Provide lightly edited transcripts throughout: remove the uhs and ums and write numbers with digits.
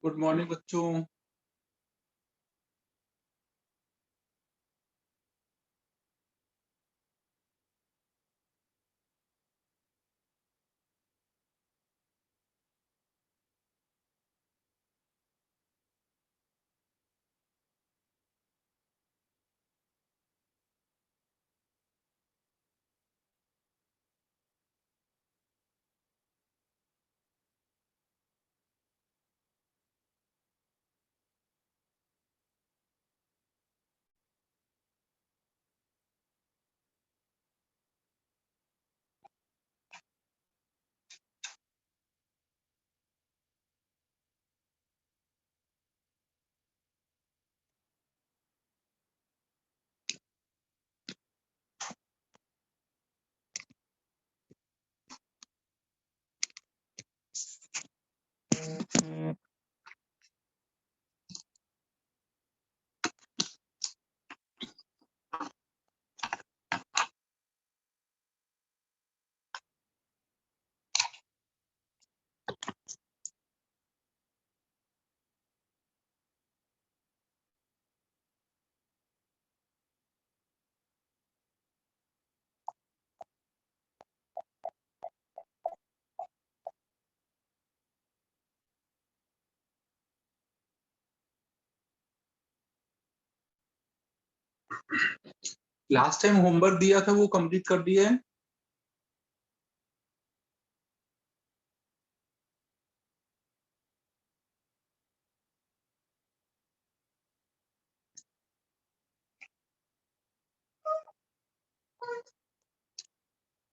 Good morning बच्चों। Last time homework दिया था वो कंप्लीट कर दिया है?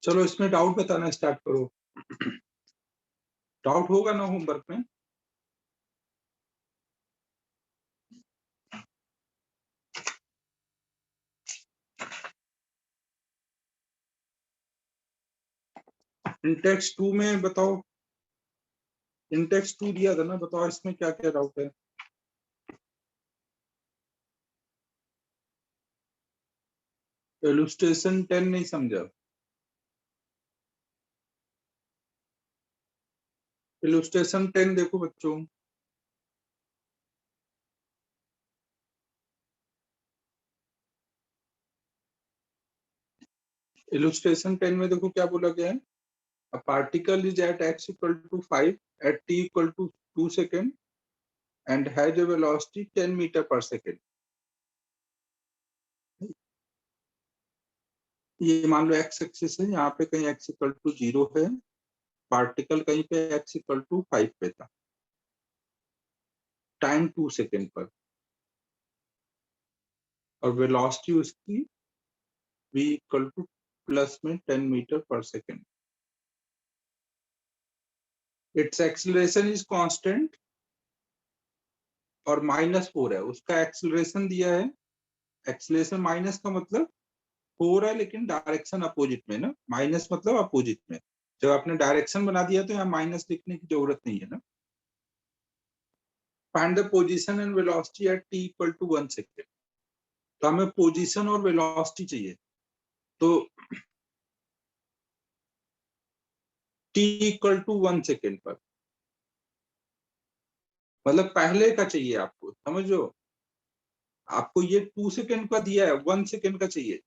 चलो इसमें डाउट बताना स्टार्ट करो। डाउट होगा ना होमवर्क में? इंटेक्स 2 में बताओ, इंटेक्स 2 दिया था ना, बताओ इसमें क्या क्या डाउट है। इलस्ट्रेशन 10 नहीं समझा। इलस्ट्रेशन 10 देखो बच्चों, इलस्ट्रेशन 10 में देखो क्या बोला गया है। A particle is at x equal to 5 at t equal to 2 second and has a velocity 10 meter per second। ये मान लो x एक्सिस है, यहाँ पे कहीं x इक्वल टू 0 है, पार्टिकल कहीं पे x इक्वल टू 5 पे था, टाइम 2 सेकेंड पर, और वेलोसिटी उसकी v इक्वल टू प्लस में 10 मीटर पर second. It's acceleration is constant और -4 है, उसका एक्सीलरेशन दिया है। एक्सीलरेशन माइनस का मतलब 4 है लेकिन डायरेक्शन अपोजिट में ना, माइनस मतलब अपोजिट में। जब आपने डायरेक्शन बना दिया तो यहाँ माइनस लिखने की जरूरत नहीं है ना। Find the position and velocity at t equal to 1 second. तो हमें पोजीशन और वेलोसिटी चाहिए, तो t इक्वल टू 1 सेकेंड पर, मतलब पहले का चाहिए आपको, समझो। आपको ये 2 सेकेंड का दिया है, 1 सेकेंड का चाहिए।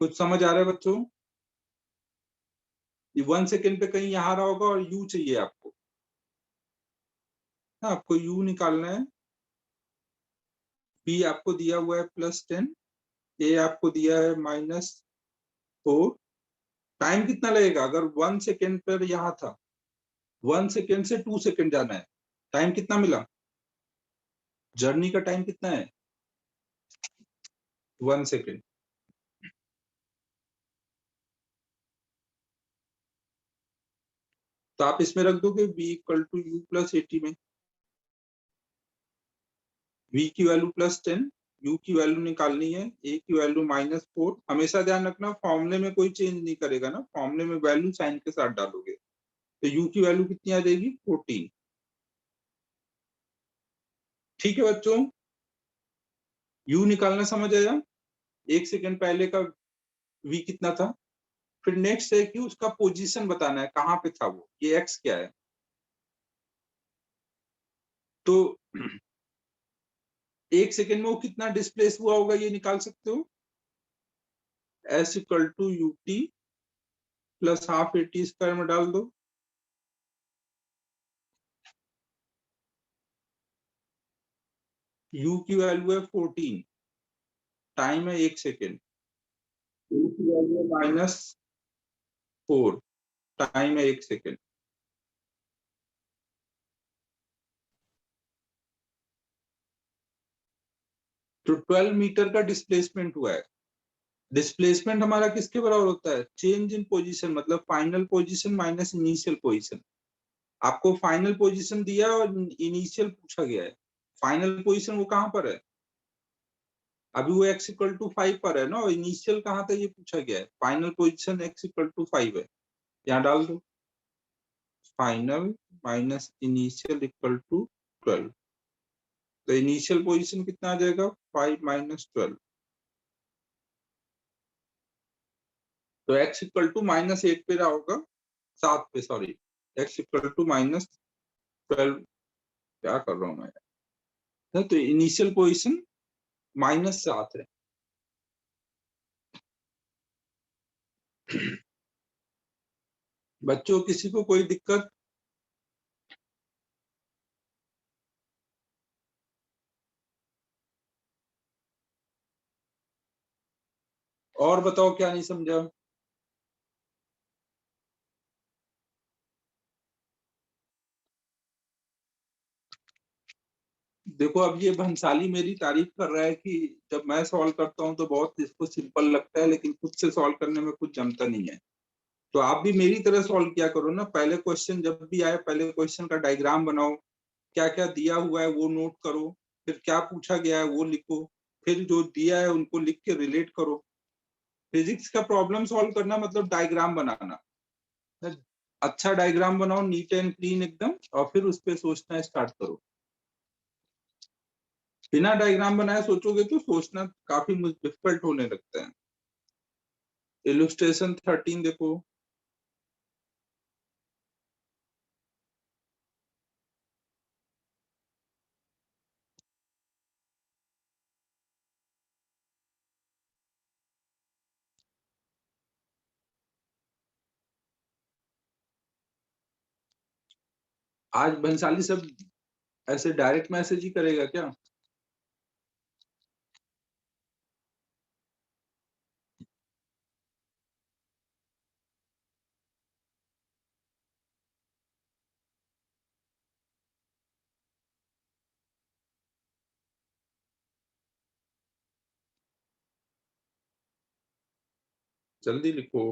कुछ समझ आ रहा है बच्चों? ये 1 सेकेंड पे कहीं यहाँ रहा होगा और u चाहिए आपको, ना आपको u निकालना है। b आपको दिया हुआ है +10, a आपको दिया है -4। टाइम कितना लगेगा? अगर 1 सेकेंड पर यहाँ था, 1 सेकेंड से 2 सेकेंड जाना है, टाइम कितना मिला? जर्नी का टाइम कितना है? 1 सेकेंड। तो आप इसमें रख दोगे v equal to u plus 80 में, v की वैल्यू +10, u की वैल्यू निकालनी है, a की वैल्यू -4। हमेशा ध्यान रखना फॉर्मूले में कोई चेंज नहीं करेगा ना, फॉर्मूले में वैल्यू साइन के साथ डालोगे। तो u की वैल्यू कितनी आ जाएगी? 14। ठीक है बच्चों? यू निकालना समझ आया, 1 सेकेंड पहले का v कितना था। फिर नेक्स्ट है कि उसका पोजीशन बताना है, कहाँ पे था वो, ये x क्या है। तो 1 सेकेंड में वो कितना डिस्प्लेस हुआ होगा ये निकाल सकते हो। s equal to U T plus half A T square में डाल दो। u की वैल्यू है 14, टाइम है 1 सेकेंड, u की वैल्यू है -4, टाइम है 1 सेकेंड। तो 12 मीटर का डिस्प्लेसमेंट हुआ है। डिस्प्लेसमेंट हमारा किसके बराबर होता है, चेंज इन पोजीशन, मतलब final position minus initial position. आपको फाइनल पोजीशन दिया और इनिशियल पूछा गया है। फाइनल पोजीशन वो कहां पर है, अभी वो x इक्वल टू 5 पर है ना, और इनिशियल कहां था ये पूछा गया है। Final position x equal to 5 है, यहाँ डाल दो। Final minus initial equal to 12, तो इनिशियल पोजीशन कितना आ जाएगा, 5 माइनस 12। तो x इक्वल टू -8 पे रहा होगा, 7 पे, सॉरी, x इक्वल टू -12। क्या कर रहा हूँ मैं, तो इनिशियल पोजीशन -7 है। बच्चों किसी को कोई दिक्कत, और बताओ क्या नहीं समझा। देखो अब ये भंसाली मेरी तारीफ कर रहा है कि जब मैं सॉल्व करता हूँ तो बहुत इसको सिंपल लगता है, लेकिन खुद से सॉल्व करने में कुछ जमता नहीं है। तो आप भी मेरी तरह सॉल्व किया करो ना, पहले क्वेश्चन जब भी आए पहले क्वेश्चन का डायग्राम बनाओ, क्या क्या दिया हुआ है वो नोट करो, फिर क्या पूछा गया है वो लिखो, फिर जो दिया है उनको लिख के रिलेट करो। फिजिक्स का प्रॉब्लम सॉल्व करना मतलब डायग्राम बनाना। अच्छा डायग्राम बनाओ, नीट एंड क्लीन एकदम, और फिर उस पर सोचना स्टार्ट करो। बिना डायग्राम बनाए सोचोगे तो सोचना काफी डिफिकल्ट होने लगता है। इलस्ट्रेशन 13 देखो। आज भंसाली सब ऐसे डायरेक्ट मैसेज ही करेगा क्या। जल्दी लिखो।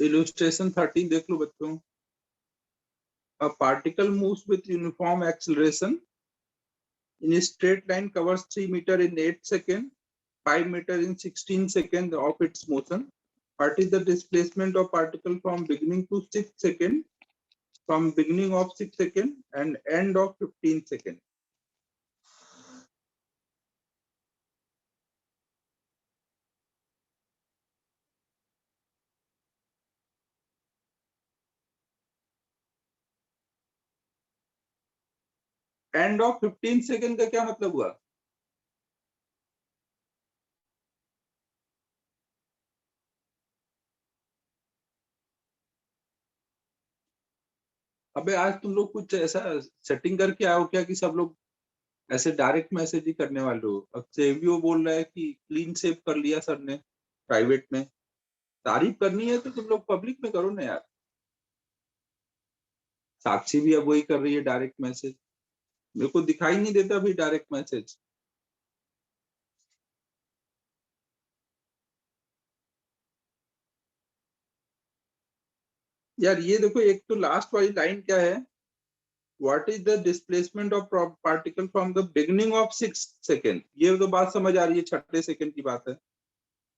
इलस्ट्रेशन 13 देख लो बच्चों। A particle moves with uniform acceleration in a straight line, covers 3 meter in 8 seconds, 5 meter in 16 seconds of its motion. What is the displacement of particle from beginning to 6 seconds, from beginning of 6 seconds and end of 15 seconds? And of 15 second का क्या मतलब हुआ। अबे आज तुम लोग कुछ ऐसा सेटिंग करके आओ क्या कि सब लोग ऐसे डायरेक्ट मैसेज ही करने वाले हो। अब सेवियो बोल रहा है कि क्लीन सेव कर लिया सर ने प्राइवेट में। तारीफ करनी है तो तुम लोग पब्लिक में करो ना यार। साक्षी भी अब वही कर रही है, डायरेक्ट मैसेज। मेरे को दिखाई नहीं देता अभी डायरेक्ट मैसेज। यार ये देखो, एक तो लास्ट वाली लाइन क्या है, what is the displacement of particle from the beginning of 6 second, ये तो बात समझ आ रही है, छठे सेकेंड की बात है,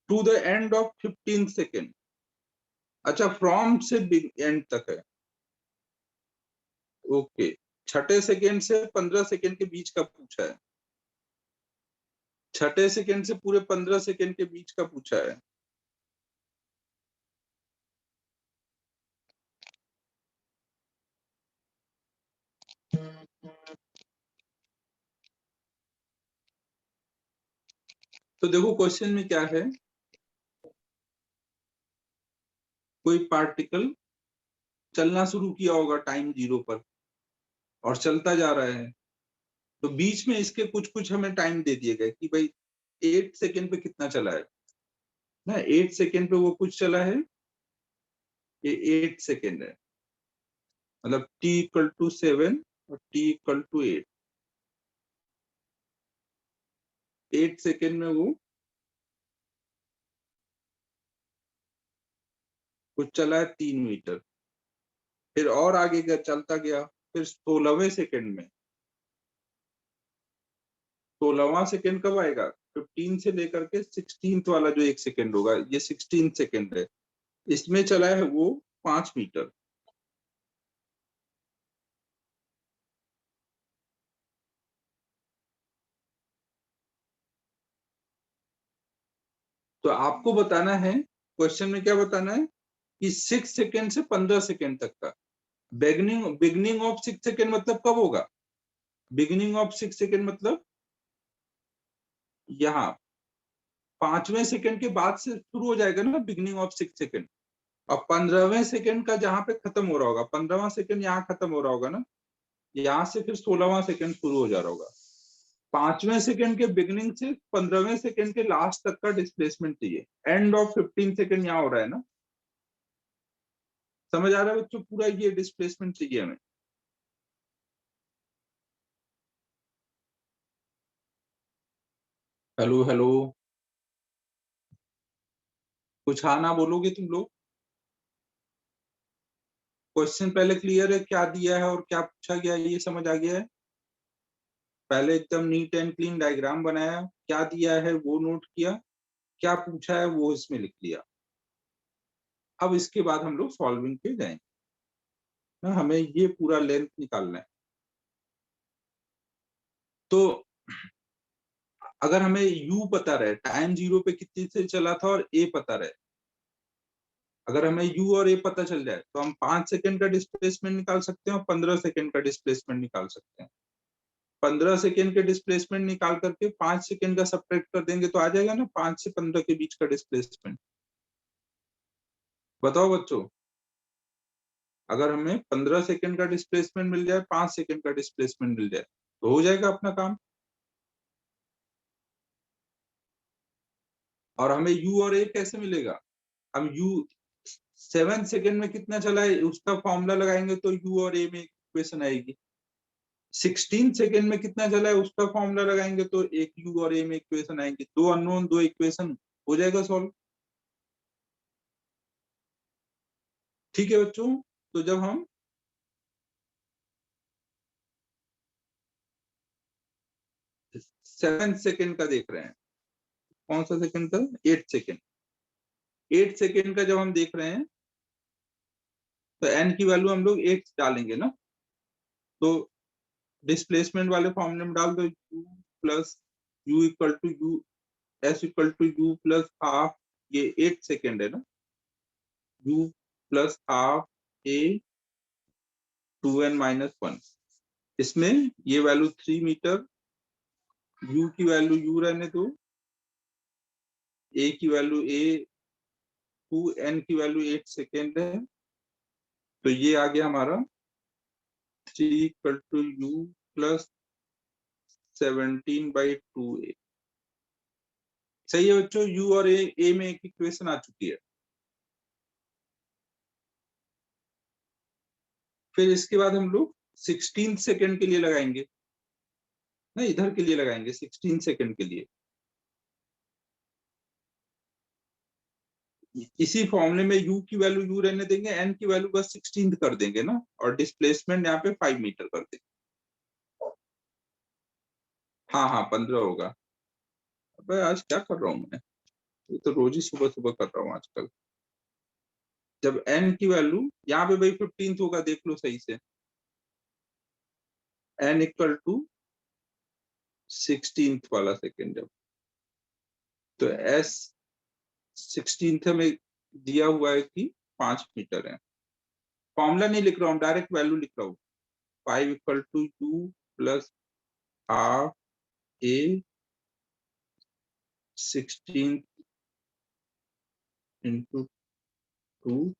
to the end of 15 second. अच्छा, फ्रॉम से एंड तक है, ओके। छठे सेकेंड से 15 सेकेंड के बीच का पूछा है, छठे सेकेंड से पूरे 15 सेकेंड के बीच का पूछा है। तो देखो क्वेश्चन में क्या है, कोई पार्टिकल चलना शुरू किया होगा टाइम 0 पर और चलता जा रहा है, तो बीच में इसके कुछ कुछ हमें टाइम दे दिए गए कि भाई 8 सेकेंड पे कितना चला है ना, 8 सेकेंड पे वो कुछ चला है, ये 8 सेकेंड है, मतलब t=7 और t=8, 8 सेकेंड में वो कुछ चला है 3 मीटर, फिर और आगे चलता गया, फिर 16वें सेकेंड में, 16वां सेकेंड कब आएगा, 15 से लेकर के 16th वाला जो 1 सेकेंड होगा, ये 16 सेकेंड है, इसमें चला है वो 5 मीटर। तो आपको बताना है, क्वेश्चन में क्या बताना है कि 6 सेकेंड से 15 सेकेंड तक का, बिगनिंग बिगनिंग ऑफ 6 सेकेंड मतलब कब होगा, बिगिनिंग ऑफ 6 सेकेंड मतलब यहाँ 5वें सेकेंड के बाद से शुरू हो जाएगा ना बिगिनिंग ऑफ 6 सेकेंड, और 15वें सेकेंड का जहां पे खत्म हो रहा होगा, 15वां सेकेंड यहाँ खत्म हो रहा होगा ना, यहाँ से फिर 16वां सेकेंड शुरू हो जा रहा होगा। 5वें सेकेंड के बिगिनिंग से 15वें सेकेंड के लास्ट तक का डिस्प्लेसमेंट चाहिए, एंड ऑफ 15 सेकेंड यहाँ हो रहा है ना, समझ आ रहा है बच्चों, पूरा ये डिस्प्लेसमेंट चाहिए हमें। हेलो हेलो, कुछ हाँ ना बोलोगे तुम लोग? क्वेश्चन पहले क्लियर है, क्या दिया है और क्या पूछा गया है, ये समझ आ गया है? पहले एकदम नीट एंड क्लीन डायग्राम बनाया, क्या दिया है वो नोट किया, क्या पूछा है वो इसमें लिख लिया। अब इसके बाद हम लोग सॉल्विंग पे जाएंगे ना, हमें ये पूरा लेंथ निकालना है। तो अगर हमें u पता रहे, टाइम 0 पे कितनी से चला था, और a पता रहे, अगर हमें u और a पता चल जाए तो हम 5 सेकेंड का डिस्प्लेसमेंट निकाल सकते हैं और 15 सेकेंड का डिस्प्लेसमेंट निकाल सकते हैं। 15 सेकेंड के डिस्प्लेसमेंट निकाल करके 5 सेकेंड का सब्ट्रैक्ट कर देंगे तो आ जाएगा ना 5 से 15 के बीच का डिस्प्लेसमेंट। बताओ बच्चों, अगर हमें 15 सेकेंड का डिस्प्लेसमेंट मिल जाए, 5 सेकेंड का डिस्प्लेसमेंट मिल जाए, तो हो जाएगा अपना काम। और हमें u और a कैसे मिलेगा, हम u 7 सेकेंड में कितना चला है उसका फॉर्मूला लगाएंगे तो u और a में इक्वेशन आएगी। 16 सेकेंड में कितना चला है उसका फॉर्मूला लगाएंगे तो एक u और a में इक्वेशन आएंगे, दो अननोन दो इक्वेशन, हो जाएगा सॉल्व। ठीक है बच्चों, तो जब हम 7 सेकेंड का देख रहे हैं, कौन सा सेकेंड का, 8 सेकेंड, 8 सेकेंड का जब हम देख रहे हैं तो n की वैल्यू हम लोग 8 डालेंगे ना, तो डिस्प्लेसमेंट वाले फॉर्मूले में डाल दो, u plus u equal to u, s equal to you plus half, ये 8 सेकेंड है ना, u plus half a 2n-1, इसमें ये वैल्यू 3 मीटर, u की वैल्यू u रहने दो, a की वैल्यू a 2, n की वैल्यू 8 सेकेंड है, तो ये आ गया हमारा 3 = u प्लस 17/2a। सही है बच्चों, u और a में एक इक्वेशन आ चुकी है। फिर इसके बाद हम लोग 16 सेकेंड के लिए लगाएंगे, नहीं इधर के लिए लगाएंगे 16 सेकेंड के लिए। इसी फॉर्मूले में u की वैल्यू u रहने देंगे, n की वैल्यू बस 16 कर देंगे ना, और डिस्प्लेसमेंट यहाँ पे 5 मीटर कर देंगे। हाँ हाँ 15 होगा। अबे आज क्या कर रहा हूँ मैं, ये तो रोज ही सुबह सुबह कर रहा हूँ आजकल। जब n की वैल्यू यहाँ पे भाई 15 होगा, देख लो सही से, n इक्वल टू 16 वाला सेकेंड जब, तो s 16 में दिया हुआ है कि 5 मीटर है। फॉर्मूला नहीं लिख रहा हूँ, डायरेक्ट वैल्यू लिख रहा हूँ। 5 equal to u plus half a 16 into 2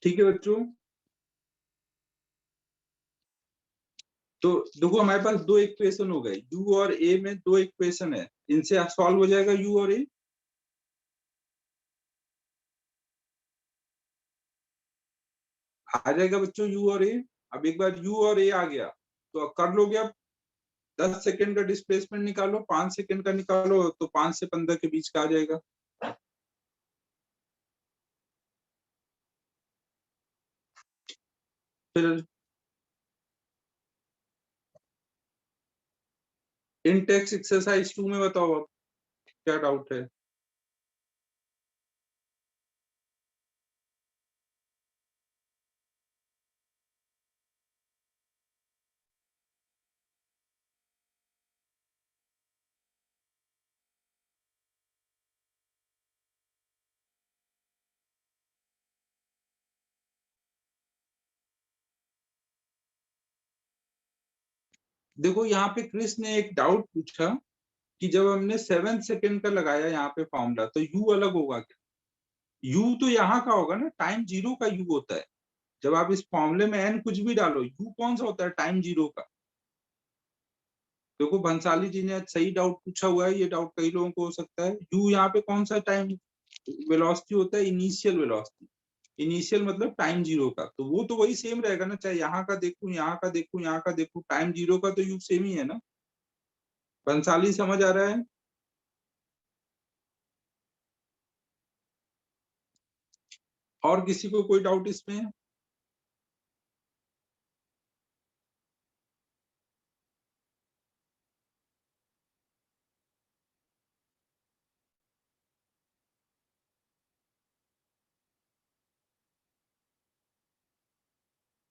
ठीक है बच्चों। तो देखो हमारे पास दो इक्वेशन हो गए, u और a में दो इक्वेशन है, इनसे सॉल्व हो जाएगा u और a। आ जाएगा बच्चों u और a। अब एक बार u और a आ गया तो कर लोगे। अब 10 सेकंड का डिस्प्लेसमेंट निकालो, 5 सेकंड का निकालो, तो 5 से 15 के बीच का आ जाएगा। फिर इंटेक्स एक्सरसाइज 2 में बताओ अब क्या डाउट है। देखो यहाँ पे क्रिस ने एक डाउट पूछा कि जब हमने 7 सेकंड का लगाया यहाँ पे फॉर्मूला, तो u अलग होगा क्या? u तो यहाँ का होगा ना, टाइम जीरो का u होता है। जब आप इस फॉर्मूले में n कुछ भी डालो, u कौन सा होता है, टाइम जीरो का। देखो भंसाली जी ने सही डाउट पूछा हुआ है, ये डाउट कई लोगों को हो सकता है। u यहाँ पे कौन सा टाइम वेलोसिटी होता है, इनिशियल वेलोसिटी। इनिशियल मतलब टाइम जीरो का, तो वो तो वही सेम रहेगा ना, चाहे यहाँ का देखूं, यहाँ का देखूं, यहाँ का देखूं, टाइम जीरो का तो यू सेम ही है ना। भंसाली समझ आ रहा है? और किसी को कोई डाउट इसमें?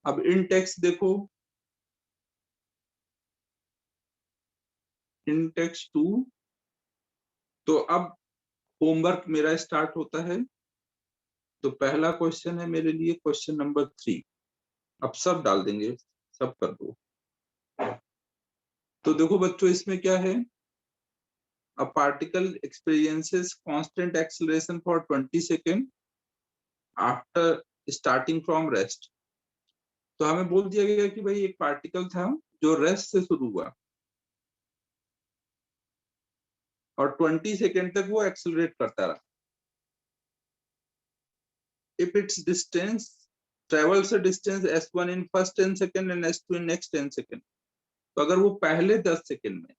अब इन टेक्स्ट देखो, इन टेक्स्ट 2। तो अब होमवर्क मेरा स्टार्ट होता है। तो पहला क्वेश्चन है मेरे लिए क्वेश्चन नंबर 3। अब सब डाल देंगे, सब कर दो। तो देखो बच्चों इसमें क्या है, a particle experiences constant acceleration for 20 seconds after starting from rest। तो हमें बोल दिया गया कि भाई एक पार्टिकल था जो रेस्ट से शुरू हुआ और 20 सेकेंड तक वो एक्सेलरेट करता रहा। If its distance travels a distance s1 in first 10 second and s2 in next 10 second, तो अगर वो पहले 10 सेकेंड में,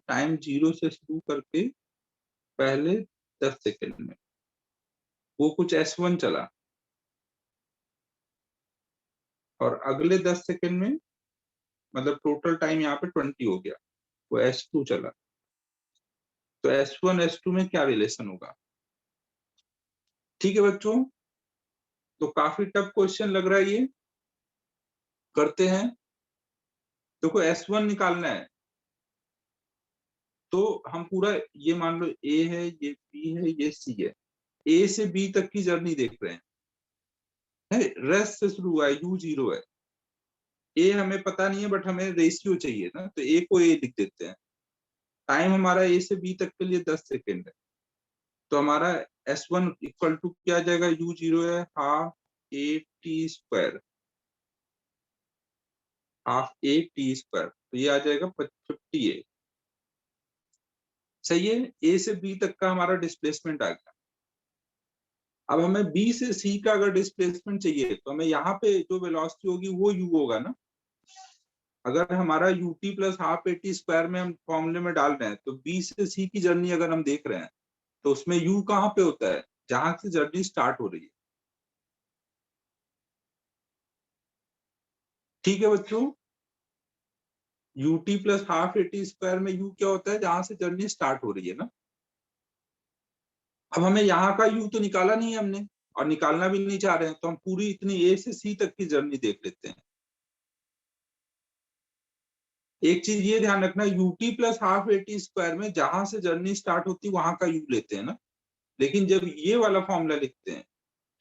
टाइम जीरो से शुरू करके पहले 10 सेकेंड में वो कुछ s1 चला, और अगले 10 सेकेंड में, मतलब टोटल टाइम यहाँ पे 20 हो गया, वो s2 चला, तो s1 s2 में क्या रिलेशन होगा? ठीक है बच्चों, तो काफी टफ क्वेश्चन लग रहा है ये, करते हैं। देखो s1 निकालना है, तो हम पूरा ये मान लो a है, ये b है, ये c है, a से b तक की जर्नी देख रहे हैं। रेस्ट से शुरू हुआ है, u जीरो है, a हमें पता नहीं है बट हमें रेशियो चाहिए ना, तो a को a लिख देते हैं। टाइम हमारा a से b तक के लिए 10 सेकेंड है, तो हमारा s1 इक्वल टू क्या आ जाएगा, u जीरो है half a t square, half A T square, तो ये आ जाएगा 50A। सही है, ए से बी तक का हमारा डिस्प्लेसमेंट आ गया। अब हमें बी से सी का अगर डिस्प्लेसमेंट चाहिए तो हमें यहाँ पे जो वेलोसिटी होगी वो यू होगा ना। अगर हमारा UT plus half A T square में हम फॉर्मूले में डाल रहे हैं, तो बी से सी की जर्नी अगर हम देख रहे हैं तो उसमें यू कहाँ पे होता है, जहां से जर्नी स्टार्ट हो रही है। ठीक है बच्चों, UT plus half A T square में यू क्या होता है, जहां से जर्नी स्टार्ट हो रही है ना। अब हमें यहाँ का यू तो निकाला नहीं है हमने, और निकालना भी नहीं चाह रहे हैं, तो हम पूरी इतनी ए से सी तक की जर्नी देख लेते हैं। एक चीज ये ध्यान रखना, UT plus half A T square में जहां से जर्नी स्टार्ट होती है वहां का यू लेते हैं ना। लेकिन जब ये वाला फॉर्मूला लिखते हैं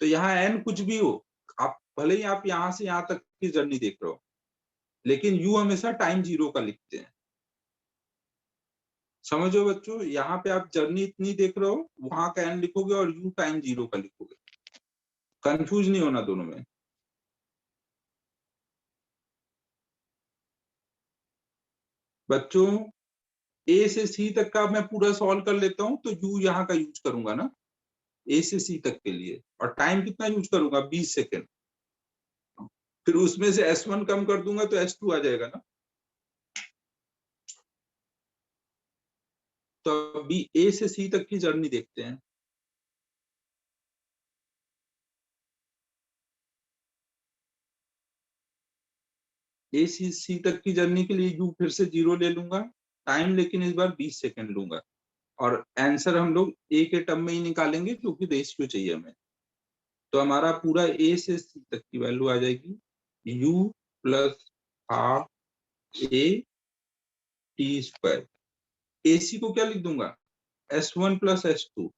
तो यहाँ एन कुछ भी हो, आप भले ही आप यहाँ से यहाँ तक की जर्नी देख रहे हो, लेकिन यू हमेशा टाइम जीरो का लिखते हैं। समझो बच्चों, यहाँ पे आप जर्नी इतनी देख रहे हो, वहां का एन लिखोगे और यू टाइम जीरो का लिखोगे, कंफ्यूज नहीं होना दोनों में। बच्चों ए से सी तक का मैं पूरा सॉल्व कर लेता हूँ, तो यू यहाँ का यूज करूंगा ना ए से सी तक के लिए, और टाइम कितना यूज करूंगा, 20 सेकेंड। फिर उसमें से S1 कम कर दूंगा तो S2 आ जाएगा ना। तो अभी ए से सी तक की जर्नी देखते हैं। ए से सी तक की जर्नी के लिए यू फिर से 0 ले लूंगा, टाइम लेकिन इस बार 20 सेकेंड लूंगा, और आंसर हम लोग ए के टर्म में ही निकालेंगे क्योंकि रेशियो चाहिए हमें। तो हमारा पूरा ए से सी तक की वैल्यू आ जाएगी you plus half A T square. AC को क्या लिख दूंगा, S1 प्लस S2।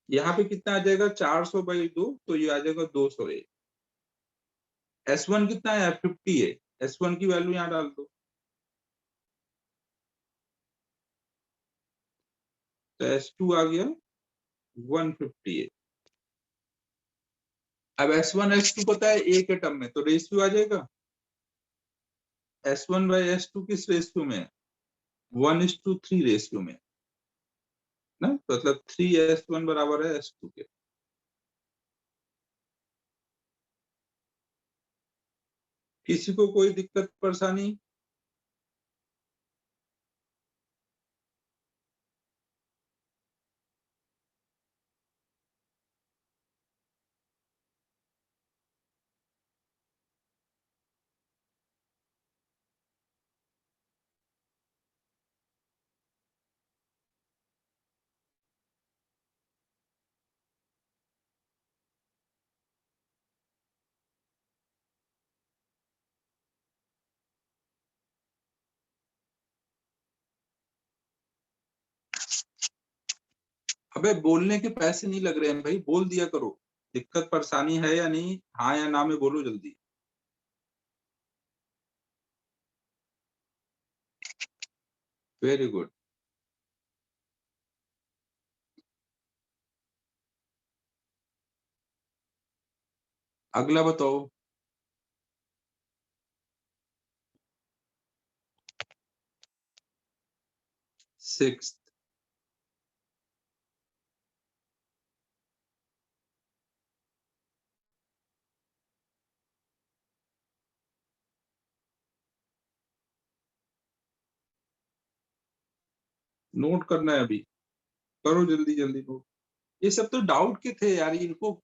यहाँ पे कितना आ जाएगा, 400/2, तो ये आ जाएगा 200A। S1 कितना है, 50 है। S1 की वैल्यू यहाँ डाल दो, तो S2 आ गया 150A। अब S1 S2 पता है ए के टर्म में, तो रेशियो आ जाएगा S1/S2 किस रेशियो में है, 1:3 रेशियो में ना, तो मतलब 3S1 बराबर है S2 के। किसी को कोई दिक्कत परेशानी? अबे बोलने के पैसे नहीं लग रहे हैं भाई, बोल दिया करो। दिक्कत परेशानी है या नहीं, हाँ या ना में बोलो जल्दी। Very good. अगला बताओ। 6। नोट करना है अभी, करो जल्दी जल्दी नोट। ये सब तो डाउट के थे यार, इनको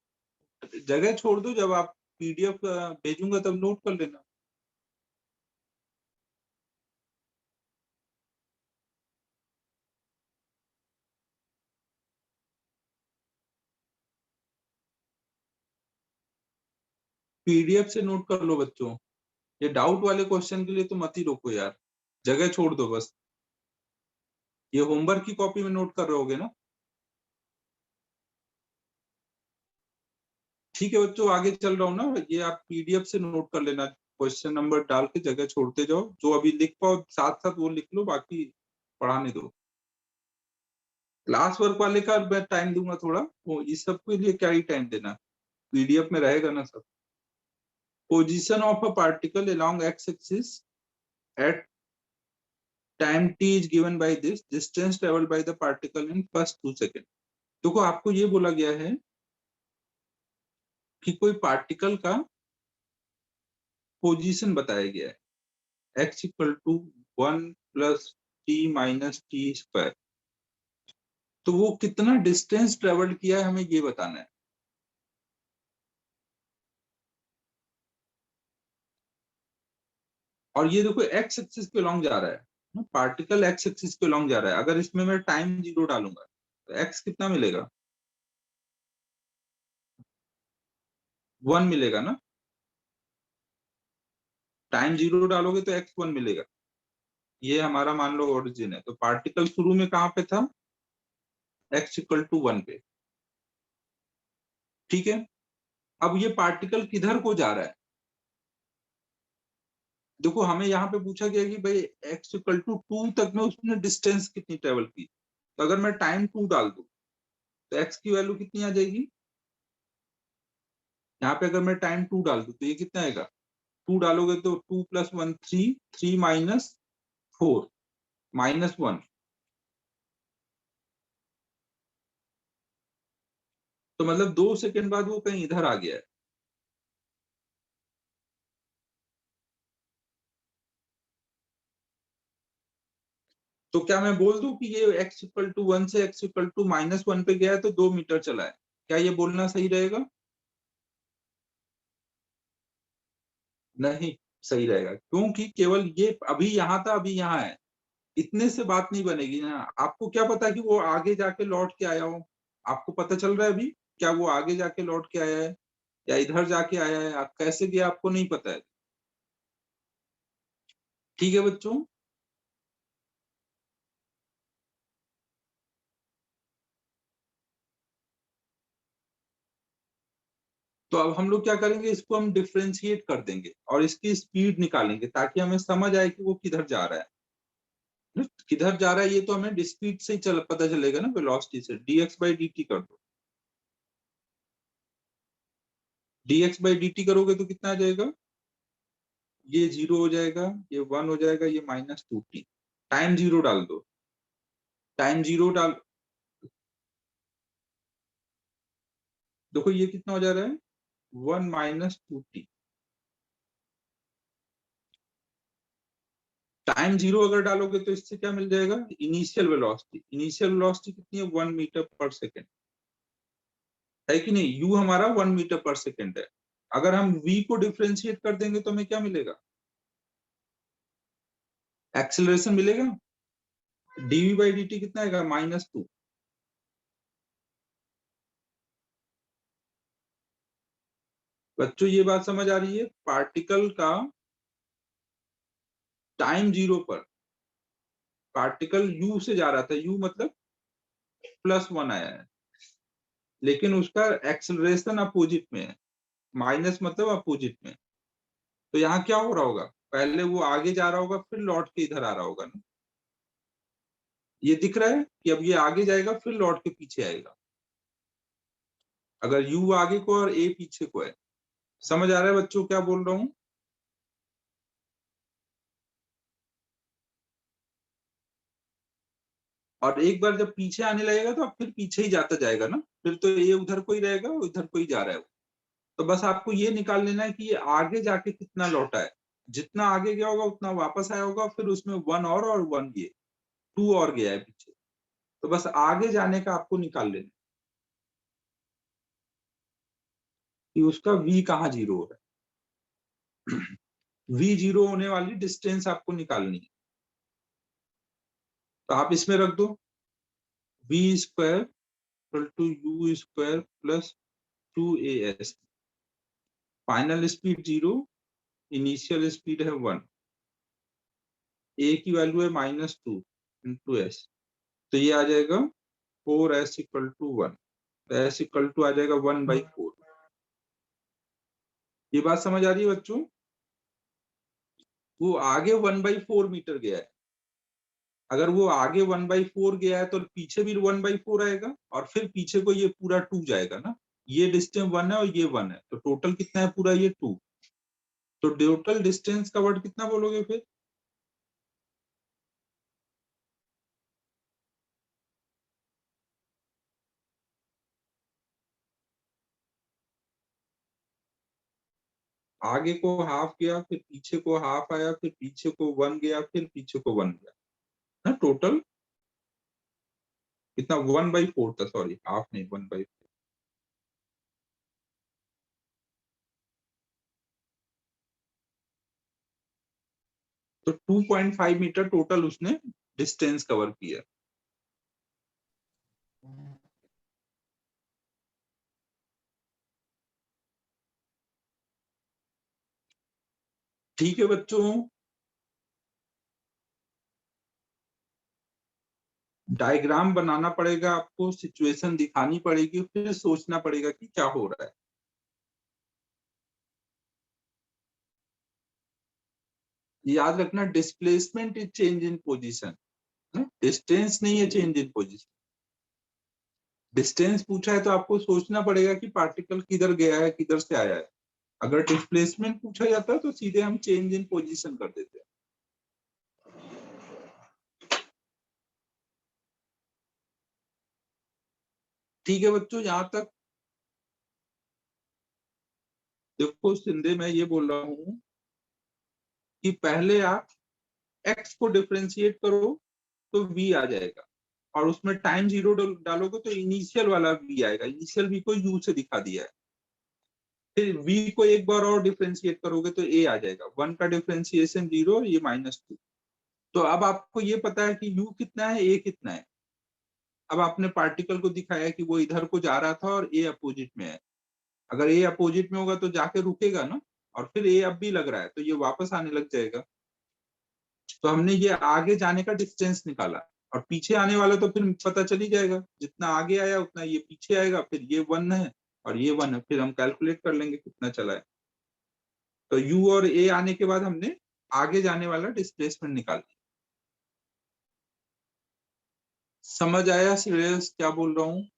जगह छोड़ दो, जब आप PDF भेजूंगा तब नोट कर लेना। PDF से नोट कर लो बच्चों, ये डाउट वाले क्वेश्चन के लिए तो मत ही रोको यार, जगह छोड़ दो बस। ये होमवर्क की कॉपी में नोट कर रहोगे ना। ठीक है बच्चों, आगे चल रहा हूँ ना, ये आप PDF से नोट कर लेना, क्वेश्चन नंबर डाल के जगह छोड़ते जाओ, जो अभी लिख पाओ साथ साथ वो लिख लो, बाकी पढ़ाने दो। क्लास वर्क वाले का मैं टाइम दूंगा थोड़ा, वो इस सब के लिए क्या ही टाइम देना, PDF में रहेगा ना सब। position of a particle along x-axis at time t is given by this distance traveled by the particle in first 2 seconds. देखो आपको ये बोला गया है कि कोई पार्टिकल का पोजीशन बताया गया है x equal to 1 plus t minus t square, तो वो कितना डिस्टेंस ट्रेवल किया है हमें ये बताना है। और ये देखो एक्स एक्सिस के लॉन्ग जा रहा है, पार्टिकल एक्स एक्सिस के लॉन्ग जा रहा है। अगर इसमें मैं टाइम 0 डालूंगा तो एक्स कितना मिलेगा, 1 मिलेगा ना। टाइम 0 डालोगे तो एक्स 1 मिलेगा। ये हमारा मान लो ओरिजिन है, तो पार्टिकल शुरू में कहां पे था, एक्स इक्वल टू 1 पे। ठीक है, अब ये पार्टिकल किधर को जा रहा है, देखो हमें यहाँ पे पूछा गया कि भाई एक्स इक्वल टू 2 तक में उसने डिस्टेंस कितनी ट्रेवल की। तो अगर मैं टाइम 2 डाल दूं तो एक्स की वैल्यू कितनी आ जाएगी, यहाँ पे अगर मैं टाइम 2 डाल दूं तो ये कितना आएगा, 2 डालोगे तो 2 प्लस 1 3, 3 माइनस 4 माइनस 1, तो मतलब 2 सेकंड बाद वो कहीं इधर आ गया है। तो क्या मैं बोल दूं कि ये x इक्वल टू 1 से x इक्वल टू माइनस 1 पे गया है तो 2 मीटर चला है, क्या ये बोलना सही रहेगा, नहीं सही रहेगा, क्योंकि केवल ये अभी यहाँ था अभी यहाँ है, इतने से बात नहीं बनेगी ना। आपको क्या पता कि वो आगे जाके लौट के आया हो, आपको पता चल रहा है अभी क्या वो आगे जाके लौट के आया है या इधर जाके आया है, आप कैसे गया आपको नहीं पता है। ठीक है बच्चों, तो अब हम लोग क्या करेंगे, इसको हम डिफ्रेंशिएट कर देंगे और इसकी स्पीड निकालेंगे ताकि हमें समझ आए कि वो किधर जा रहा है। किधर जा रहा है ये तो हमें स्पीड से ही पता चलेगा ना, वेलोसिटी से। dx बाई dt कर दो, dx बाई dt करोगे तो कितना आ जाएगा, ये 0 हो जाएगा, ये 1 हो जाएगा, ये माइनस 2t। टाइम 0 डाल दो, टाइम 0 डाल, देखो ये कितना हो जा रहा है, 1 माइनस 2t। टाइम 0 अगर डालोगे तो इससे क्या मिल जाएगा, इनिशियल वेलोसिटी। इनिशियल वेलोसिटी कितनी है, 1 मीटर पर सेकेंड, है कि नहीं। u हमारा 1 मीटर पर सेकेंड है। अगर हम v को डिफ्रेंशिएट कर देंगे तो हमें क्या मिलेगा, एक्सेलरेशन मिलेगा। dv बाई dt कितना आएगा, -2। बच्चों ये बात समझ आ रही है, पार्टिकल का टाइम 0 पर पार्टिकल u से जा रहा था, u मतलब +1 आया है, लेकिन उसका एक्सेलरेशन अपोजिट में है, माइनस मतलब अपोजिट में। तो यहाँ क्या हो रहा होगा, पहले वो आगे जा रहा होगा फिर लौट के इधर आ रहा होगा ना। ये दिख रहा है कि अब ये आगे जाएगा फिर लौट के पीछे आएगा, अगर u आगे को और a पीछे को है। समझ आ रहा है बच्चों क्या बोल रहा हूँ। और एक बार जब पीछे आने लगेगा तो अब फिर पीछे ही जाता जाएगा ना, फिर तो ये उधर को ही रहेगा, उधर को ही जा रहा है। तो बस आपको ये निकाल लेना है कि ये आगे जाके कितना लौटा है, जितना आगे गया होगा उतना वापस आया होगा, फिर उसमें 1 और 1 ये 2 और गया है पीछे। तो बस आगे जाने का आपको निकाल लेना कि उसका v कहाँ 0 हो रहा है। v 0 होने वाली डिस्टेंस आपको निकालनी है, तो आप इसमें रख दो v square equal to u square plus 2as। Final speed 0, initial speed है 1, a की वैल्यू है -2 इंटू s, तो ये आ जाएगा 4s इक्वल टू 1, तो s इक्वल टू आ जाएगा 1/4। ये बात समझ आ रही है बच्चों, वो आगे 1/4 मीटर गया है। अगर वो आगे 1/4 गया है तो पीछे भी 1/4 आएगा और फिर पीछे को ये पूरा 2 जाएगा ना। ये डिस्टेंस 1 है और ये 1 है, तो टोटल कितना है पूरा, ये 2। तो टोटल डिस्टेंस कवर्ड कितना बोलोगे फिर? आगे को हाफ गया, फिर पीछे को हाफ आया, फिर पीछे को 1 गया, फिर पीछे को 1 गया ना, टोटल कितना? 1/4 था, सॉरी हाफ नहीं 1/4। तो 2.5 मीटर टोटल उसने डिस्टेंस कवर किया। ठीक है बच्चों, डायग्राम बनाना पड़ेगा आपको, सिचुएशन दिखानी पड़ेगी, फिर सोचना पड़ेगा कि क्या हो रहा है। याद रखना, displacement is change in position, distance नहीं है चेंज इन पोजीशन। डिस्टेंस पूछा है तो आपको सोचना पड़ेगा कि पार्टिकल किधर गया है, किधर से आया है। अगर डिस्प्लेसमेंट पूछा जाता है तो सीधे हम चेंज इन पोजीशन कर देते हैं। ठीक है बच्चों, यहां तक देखो सिंधे, मैं ये बोल रहा हूं कि पहले आप x को डिफरेंशिएट करो तो v आ जाएगा, और उसमें टाइम 0 डालोगे तो इनिशियल वाला v आएगा। इनिशियल v को u से दिखा दिया है। फिर v को एक बार और डिफरेंशिएट करोगे तो a आ जाएगा। 1 का डिफरेंशिएशन 0, ये -2। तो अब आपको ये पता है कि u कितना है, a कितना है। अब आपने पार्टिकल को दिखाया कि वो इधर को जा रहा था और a अपोजिट में है। अगर a अपोजिट में होगा तो जाके रुकेगा ना, और फिर a अब भी लग रहा है तो ये वापस आने लग जाएगा। तो हमने ये आगे जाने का डिस्टेंस निकाला, और पीछे आने वाला तो फिर पता चल ही जाएगा, जितना आगे आया उतना ये पीछे आएगा। फिर ये 1 है और ये 1 है, फिर हम कैलकुलेट कर लेंगे कितना चला है। तो u और a आने के बाद हमने आगे जाने वाला डिस्प्लेसमेंट निकाल लिया। समझ आया श्रेयस क्या बोल रहा हूँ?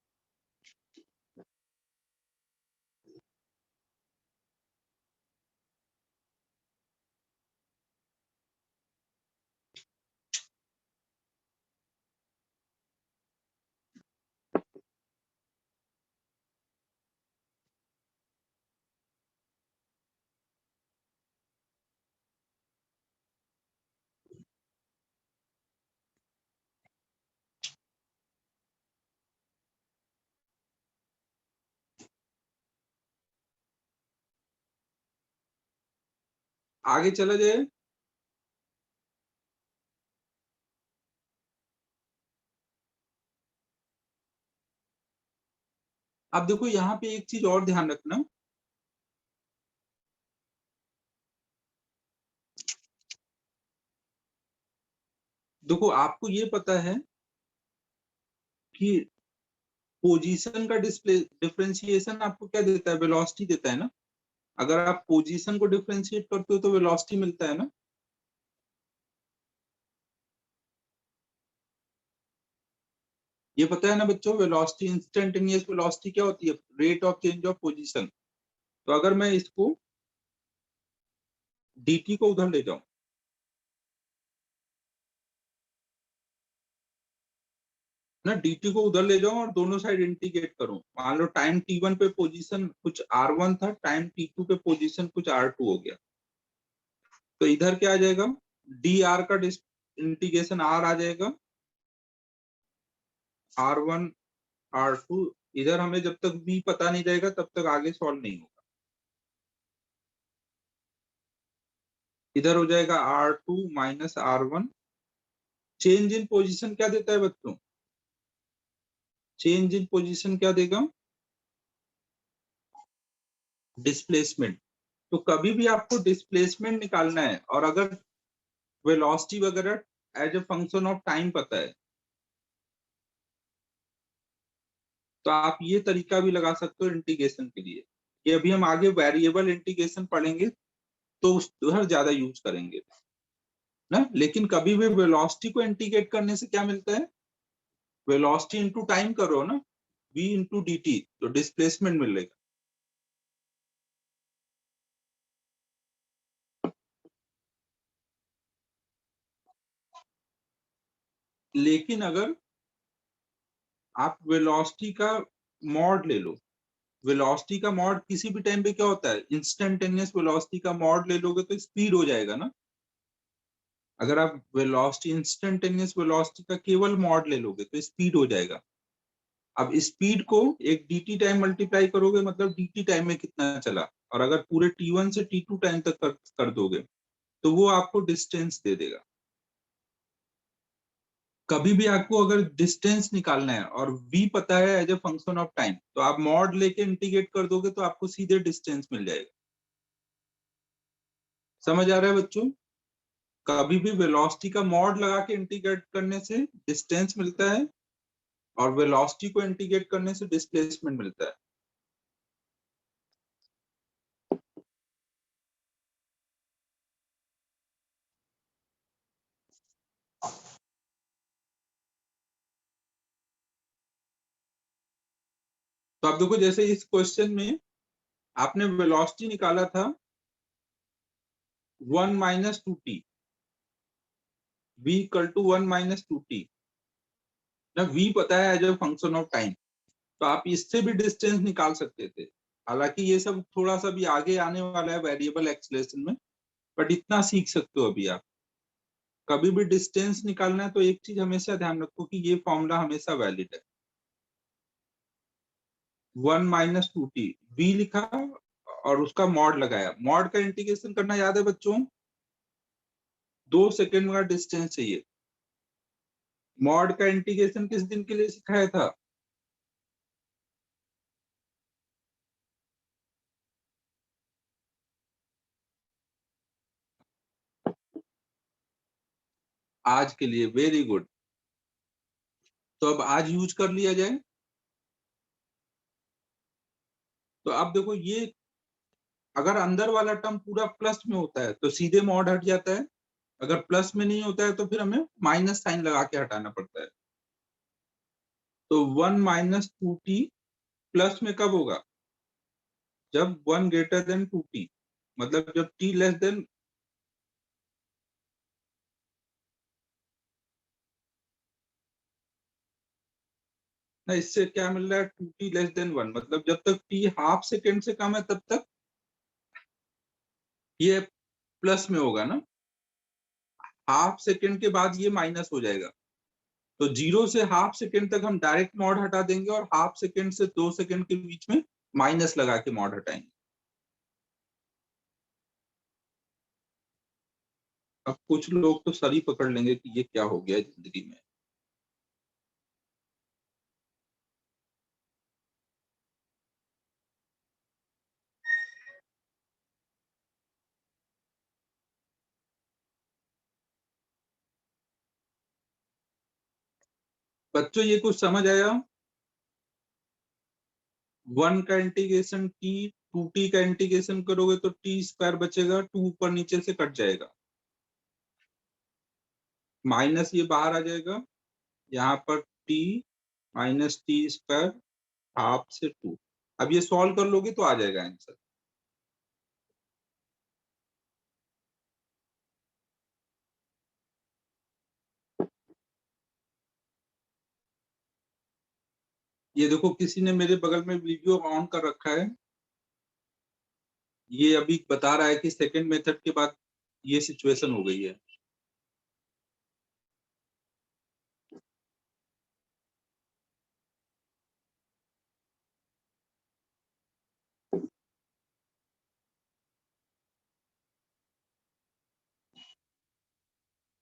आगे चला जाए। अब देखो यहाँ पे एक चीज और ध्यान रखना, देखो आपको ये पता है कि पोजीशन का डिफरेंशिएशन आपको क्या देता है, वेलोसिटी देता है ना। अगर आप पोजीशन को डिफरेंशिएट करते हो तो वेलोसिटी मिलता है ना। ये पता है ना बच्चों, वेलोसिटी, इंस्टेंटेनियस वेलोसिटी क्या होती है, rate of change of position. तो अगर मैं इसको dt को उधर ले जाऊं ना, dt को उधर ले जाऊं और दोनों साइड इंटीग्रेट करूं, मान लो टाइम t1 पे पोजीशन कुछ r1 था, टाइम t2 पे पोजीशन कुछ r2 हो गया। तो इधर क्या आ जाएगा, dr का इंटीग्रेशन r आ जाएगा, r1 r2। इधर हमें जब तक v पता नहीं रहेगा तब तक आगे सॉल्व नहीं होगा। इधर हो जाएगा r2 minus r1। Change in position क्या देता है बच्चों, चेंज इन पोजीशन क्या देगा, डिस्प्लेसमेंट। तो कभी भी आपको डिस्प्लेसमेंट निकालना है और अगर वेलोसिटी वगैरह as a function of time पता है तो आप ये तरीका भी लगा सकते हो इंटीग्रेशन के लिए। ये अभी हम आगे वेरिएबल इंटीग्रेशन पढ़ेंगे तो उधर ज्यादा यूज करेंगे ना। लेकिन कभी भी वेलोसिटी को इंटीग्रेट करने से क्या मिलता है, वेलोसिटी इंटू टाइम करो ना, v इंटू डी टी, तो डिस्प्लेसमेंट मिलेगा। लेकिन अगर आप वेलोसिटी का मॉड ले लो, वेलोसिटी का मॉड किसी भी टाइम पे क्या होता है, इंस्टेंटेनियस वेलोसिटी का मॉड ले लोगे तो स्पीड हो जाएगा ना। अगर आप वेलोसिटी इंस्टेंटेनियस वेलोसिटी का केवल मॉड ले लोगे तो स्पीड हो जाएगा। अब स्पीड को एक dt टाइम मल्टीप्लाई करोगे, मतलब dt टाइम में कितना चला, और अगर पूरे t1 से t2 टाइम तक कर दोगे तो वो आपको डिस्टेंस दे देगा। कभी भी आपको अगर डिस्टेंस निकालना है और v पता है as a function of time, तो आप मॉड लेके इंटीग्रेट कर दोगे तो आपको सीधे डिस्टेंस मिल जाएगा। समझ आ रहा है बच्चों? कभी भी वेलोसिटी का मॉड लगा के इंटीग्रेट करने से डिस्टेंस मिलता है, और वेलोसिटी को इंटीग्रेट करने से डिस्प्लेसमेंट मिलता है। तो आप देखो, जैसे इस क्वेश्चन में आपने वेलोसिटी निकाला था 1 minus 2t, v equal to 1 minus 2t। ना v पता है as a function of time, तो आप इससे भी डिस्टेंस निकाल सकते थे। हालांकि ये सब थोड़ा सा भी आगे आने वाला है वेरिएबल एक्सेलरेशन में, बट इतना सीख सकते हो अभी आप। कभी भी डिस्टेंस निकालना है तो एक चीज हमेशा ध्यान रखो कि ये फॉर्मूला हमेशा वैलिड है। 1 माइनस 2t, v लिखा और उसका मॉड लगाया। मॉड का इंटीग्रेशन करना याद है बच्चों? 2 सेकेंड का डिस्टेंस चाहिए। मॉड का इंटीग्रेशन किस दिन के लिए सिखाया था? आज के लिए। Very good. तो अब आज यूज कर लिया जाए। तो अब देखो, ये अगर अंदर वाला टर्म पूरा प्लस में होता है तो सीधे मॉड हट जाता है। अगर प्लस में नहीं होता है तो फिर हमें माइनस साइन लगा के हटाना पड़ता है। तो 1 माइनस 2t प्लस में कब होगा? जब 1 ग्रेटर देन 2t, मतलब जब t लेस देन। ना, इससे क्या मिल रहा है? 2t लेस देन 1, मतलब जब तक t हाफ सेकेंड से कम है तब तक ये प्लस में होगा ना। हाफ सेकेंड के बाद ये माइनस हो जाएगा। तो 0 से हाफ सेकेंड तक हम डायरेक्ट मॉड हटा देंगे, और हाफ सेकेंड से 2 सेकेंड के बीच में माइनस लगा के मॉड हटाएंगे। अब कुछ लोग तो सर ही पकड़ लेंगे कि ये क्या हो गया जिंदगी में। बच्चों ये कुछ समझ आया? 1 का इंटीग्रेशन टी, 2t का इंटीग्रेशन करोगे तो टी स्क्वायर बचेगा, 2 ऊपर नीचे से कट जाएगा, माइनस ये बाहर आ जाएगा। यहाँ पर t minus t square half से 2। अब ये सॉल्व कर लोगे तो आ जाएगा आंसर। ये देखो, किसी ने मेरे बगल में वीडियो ऑन कर रखा है। ये अभी बता रहा है कि सेकंड मेथड के बाद ये सिचुएशन हो गई है।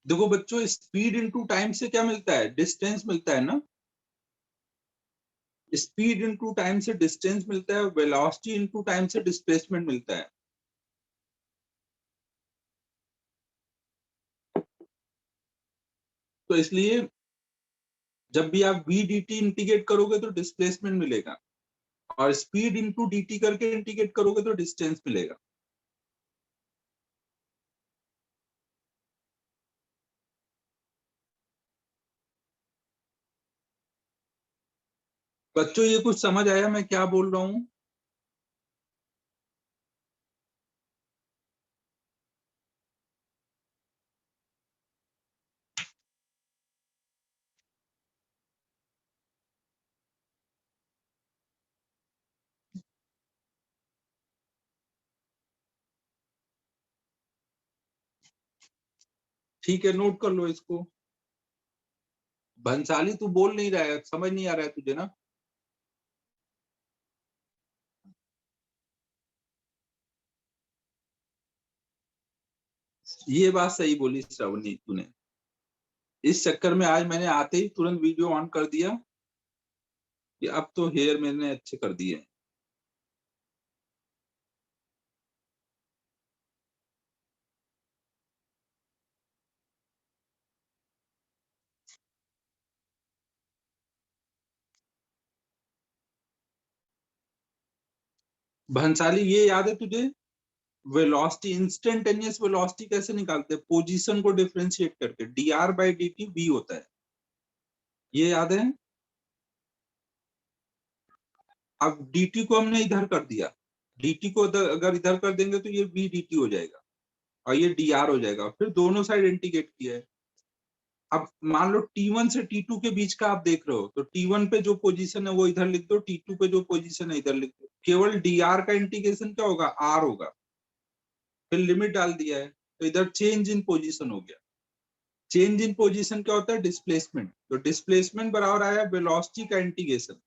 देखो बच्चों, स्पीड इनटू टाइम से क्या मिलता है? डिस्टेंस मिलता है ना। स्पीड इनटू टाइम से डिस्टेंस मिलता है, वेलोसिटी इनटू टाइम से डिस्प्लेसमेंट मिलता है। तो इसलिए जब भी आप v dt इंटीग्रेट करोगे तो डिस्प्लेसमेंट मिलेगा, और स्पीड इनटू dt करके इंटीग्रेट करोगे तो डिस्टेंस मिलेगा। बच्चों ये कुछ समझ आया मैं क्या बोल रहा हूँ? ठीक है, नोट कर लो इसको। भंसाली तू बोल नहीं रहा है, समझ नहीं आ रहा है तुझे ना? ये बात सही बोली श्रवणी तूने। इस चक्कर में आज मैंने आते ही तुरंत वीडियो ऑन कर दिया कि अब तो हेयर मैंने अच्छे कर दिए। भंसाली ये याद है तुझे, वेलोसिटी, इंस्टेंटेनियस वेलोसिटी कैसे निकालते हैं? पोजीशन को डिफरेंशिएट करके, dr/dt v होता है, ये याद है? अब dt को हमने इधर कर दिया, dt को अगर इधर कर देंगे तो ये v dt हो जाएगा और ये dr हो जाएगा, फिर दोनों साइड इंटीग्रेट किया है। अब मान लो T1 से T2 के बीच का आप देख रहे हो, तो T1 पे जो पोजीशन है वो इधर लिख दो, T2 पे जो पोजीशन है इधर लिख दो, केवल dr का इंटीग्रेशन क्या होगा, r होगा, फिर लिमिट डाल दिया है, तो इधर चेंज इन पोजीशन हो गया। चेंज इन पोजीशन क्या होता है, डिस्प्लेसमेंट, तो डिस्प्लेसमेंट बराबर आया वेलोसिटी का इंटीग्रेशन।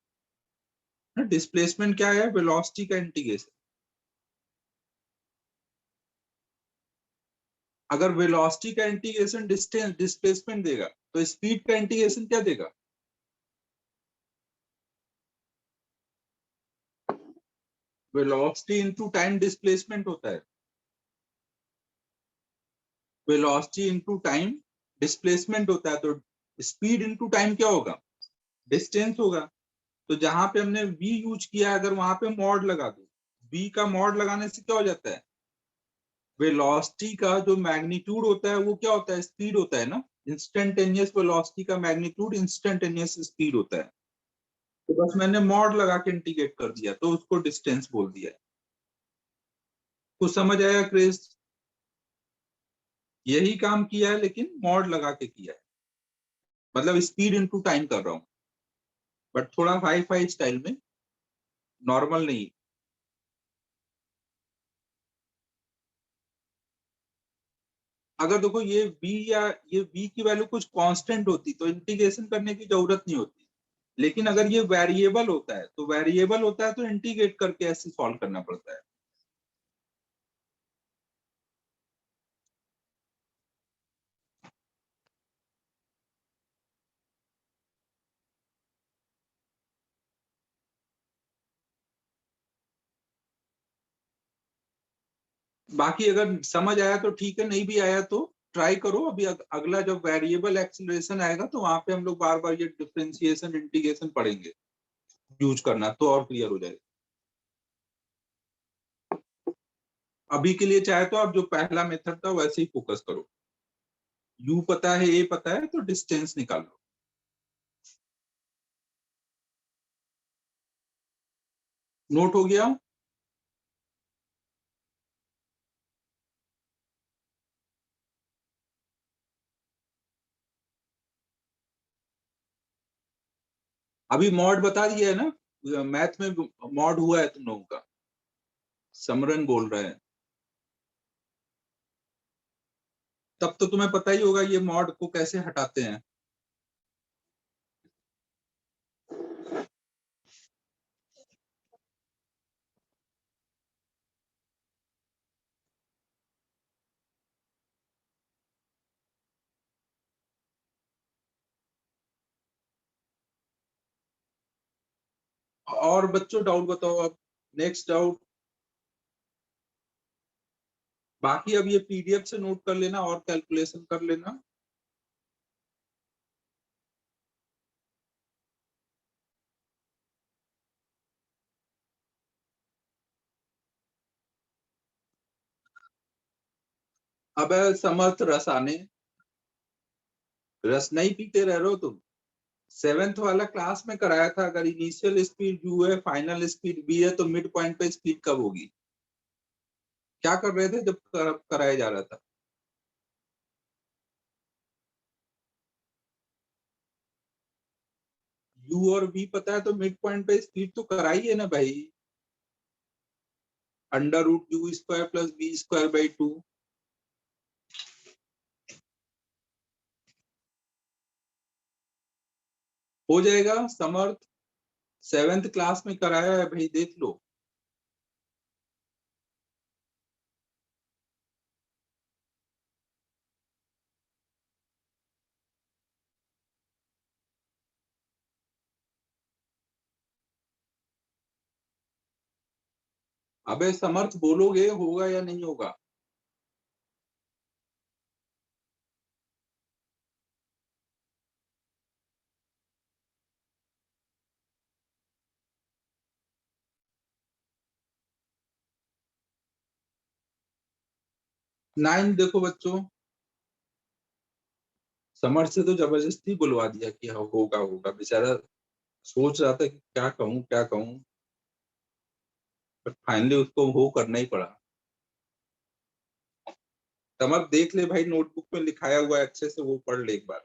डिस्प्लेसमेंट क्या है, वेलोसिटी का इंटीग्रेशन। अगर वेलोसिटी का इंटीग्रेशन डिस्टेंस डिस्प्लेसमेंट देगा तो स्पीड का इंटीग्रेशन क्या देगा, वेलोसिटी इनटू टाइम डिस्प्लेसमेंट होता है, वेलोसिटी इनटू टाइम डिस्प्लेसमेंट होता है, तो स्पीड इनटू टाइम क्या होगा, डिस्टेंस होगा। तो जहां पे हमने v यूज किया है, अगर वहां पे मॉड लगा दो, v का मॉड लगाने से क्या हो जाता है, वेलोसिटी का जो मैग्नीट्यूड होता है वो क्या होता है, स्पीड होता है ना। इंस्टेंटेनियस वेलोसिटी का मैग्नीट्यूड इंस्टेंटेनियस स्पीड होता है। तो बस मैंने मॉड लगा के इंटीग्रेट कर दिया तो उसको डिस्टेंस बोल दिया। कुछ समझ आया क्रिस? यही काम किया है लेकिन मॉड लगा के किया है, मतलब स्पीड इनटू टाइम कर रहा हूँ, बट थोड़ा हाई फाई स्टाइल में, नॉर्मल नहीं। अगर देखो ये v या ये v की वैल्यू कुछ कांस्टेंट होती तो इंटीग्रेशन करने की जरूरत नहीं होती, लेकिन अगर ये वेरिएबल होता है तो वेरिएबल होता है तो इंटीग्रेट करके ऐसे सॉल्व करना पड़ता है। बाकी अगर समझ आया तो ठीक है, नहीं भी आया तो ट्राई करो। अभी अगला जब वेरिएबल एक्सीलरेशन आएगा तो वहां पे हम लोग बार बार ये डिफरेंशिएशन इंटीग्रेशन पढ़ेंगे, यूज करना तो और क्लियर हो जाएगा। अभी के लिए चाहे तो आप जो पहला मेथड था वैसे ही फोकस करो, u पता है, a पता है, तो डिस्टेंस निकाल लो। नोट हो गया? अभी मॉड बता दिया है ना, मैथ में मॉड हुआ है तुम लोगों का, समरन बोल रहे हैं, तब तो तुम्हें पता ही होगा ये मॉड को कैसे हटाते हैं। और बच्चों डाउट बताओ अब, नेक्स्ट डाउट। बाकी अब ये पीडीएफ से नोट कर लेना और कैलकुलेशन कर लेना। अब समर्थ रस आने, रस नहीं पीते रह रहे हो तुम। सेवेंथ वाला क्लास में कराया था, अगर इनिशियल स्पीड u है, फाइनल स्पीड v है, तो मिड पॉइंट पे स्पीड कब होगी? क्या कर रहे थे जब कराया जा रहा था? u और v पता है तो मिड पॉइंट पे स्पीड तो कराई है ना भाई, √u² + v² / 2। हो जाएगा समर्थ, 7th क्लास में कराया है भाई, देख लो। अबे समर्थ बोलोगे होगा या नहीं होगा? नाइन देखो बच्चों, समर्थ से तो जबरदस्ती बुलवा दिया कि हाँ होगा होगा, बेचारा सोच रहा था कि क्या कहूँ क्या कहूँ, बट फाइनली उसको वो करना ही पड़ा। समर्थ देख ले भाई, नोटबुक में लिखाया हुआ है, अच्छे से वो पढ़ ले एक बार।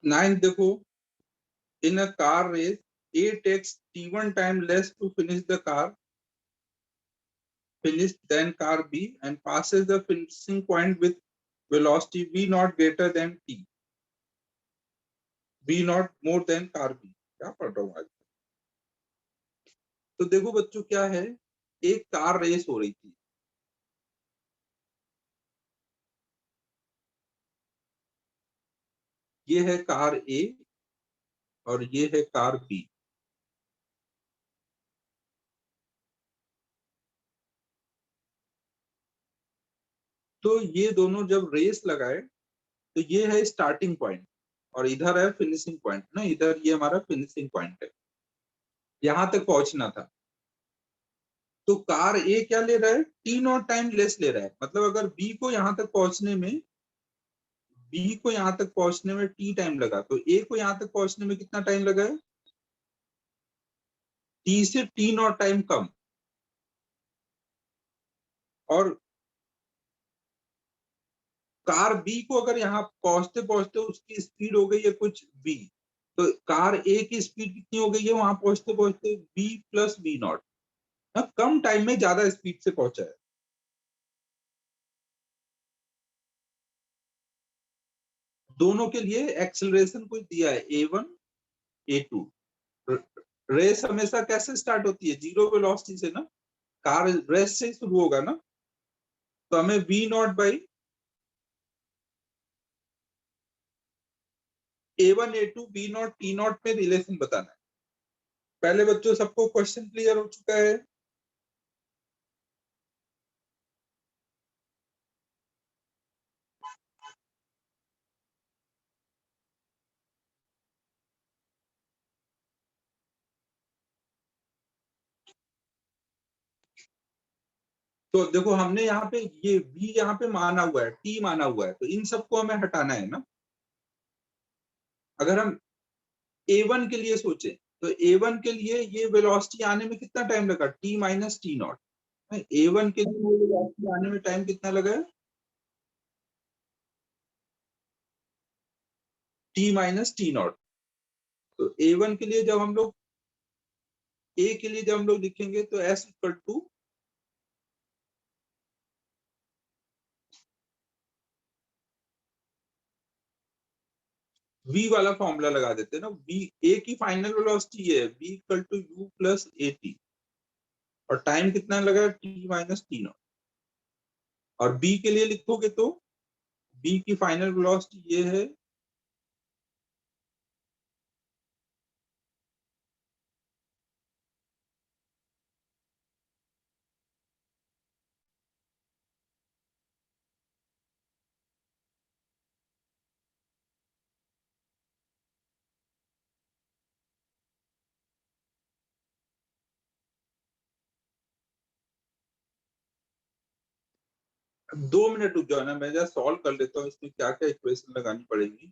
नाइन देखो, in a car race, A takes T1 time less to finish the car finish than car B and passes the finishing point with velocity V not greater than T. V not more than car B. क्या पढ़ रहा हूँ आज? तो देखो बच्चों क्या है, एक कार रेस हो रही थी। ये है कार ए और ये है कार बी। तो ये दोनों जब रेस लगाए तो ये है स्टार्टिंग पॉइंट और इधर है फिनिशिंग पॉइंट ना, इधर ये हमारा फिनिशिंग पॉइंट है, यहां तक पहुंचना था। तो कार ए क्या ले रहा है, टी नॉट टाइम लेस ले रहा है, मतलब अगर बी को यहां तक पहुंचने में, बी को यहां तक पहुंचने में टी टाइम लगा, तो ए को यहां तक पहुंचने में कितना टाइम लगा है, टी से टी नॉट टाइम कम। और कार बी को अगर यहाँ पहुंचते पहुंचते उसकी स्पीड हो गई है कुछ बी, तो कार ए की स्पीड कितनी हो गई है वहां पहुंचते पहुंचते, बी प्लस बी नॉट, कम टाइम में ज्यादा स्पीड से पहुंचा है। दोनों के लिए एक्सेलरेशन कुछ दिया है, A1 A2। रेस हमेशा कैसे स्टार्ट होती है, जीरो वेलोसिटी से ना, कार रेस से शुरू होगा ना, तो हमें v not by A1 A2 b not t not में रिलेशन बताना है। पहले बच्चों सबको क्वेश्चन क्लियर हो चुका है? तो देखो हमने यहाँ पे ये v यहाँ पे माना हुआ है, t माना हुआ है, तो इन सबको हमें हटाना है ना। अगर हम A1 के लिए सोचे तो A1 के लिए ये वेलोसिटी आने में कितना टाइम लगा, t minus t not. A1 के लिए वेलोसिटी आने में टाइम कितना लगा है, t माइनस टी नॉट। तो A1 के लिए जब हम लोग, A के लिए जब हम लोग लिखेंगे तो s इक्वल टू v वाला फॉर्मूला लगा देते हैं ना, v a की फाइनल वेलोसिटी है v equal to u plus a t, और टाइम कितना लगा t माइनस टी नॉट। और b के लिए लिखोगे तो b की फाइनल वेलोसिटी ये है, अब 2 मिनट रुक जाओ ना, मैं जरा सॉल्व कर लेता हूँ इसमें क्या क्या इक्वेशन लगानी पड़ेगी।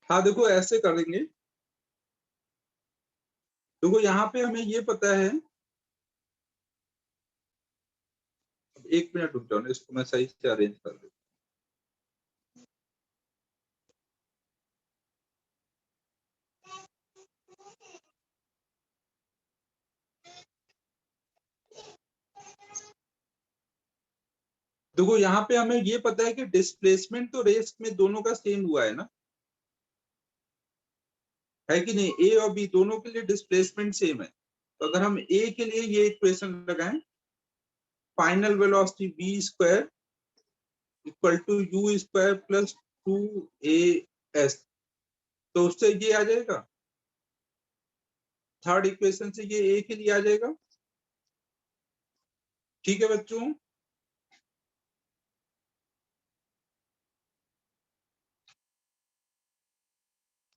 हाँ देखो ऐसे करेंगे, देखो यहाँ पे हमें ये पता है, एक मिनट रुक जाओ ना, इसको मैं सही से अरेंज कर दूँ। देखो यहाँ पे हमें ये पता है कि डिस्प्लेसमेंट तो रेस में दोनों का सेम हुआ है ना, है कि नहीं? ए और बी दोनों के लिए डिस्प्लेसमेंट सेम है। तो अगर हम ए के लिए ये इक्वेशन लगाएं, final velocity b square equal to you square plus 2as, तो उससे ये आ जाएगा, थर्ड इक्वेशन से ये ए के लिए आ जाएगा। ठीक है बच्चों,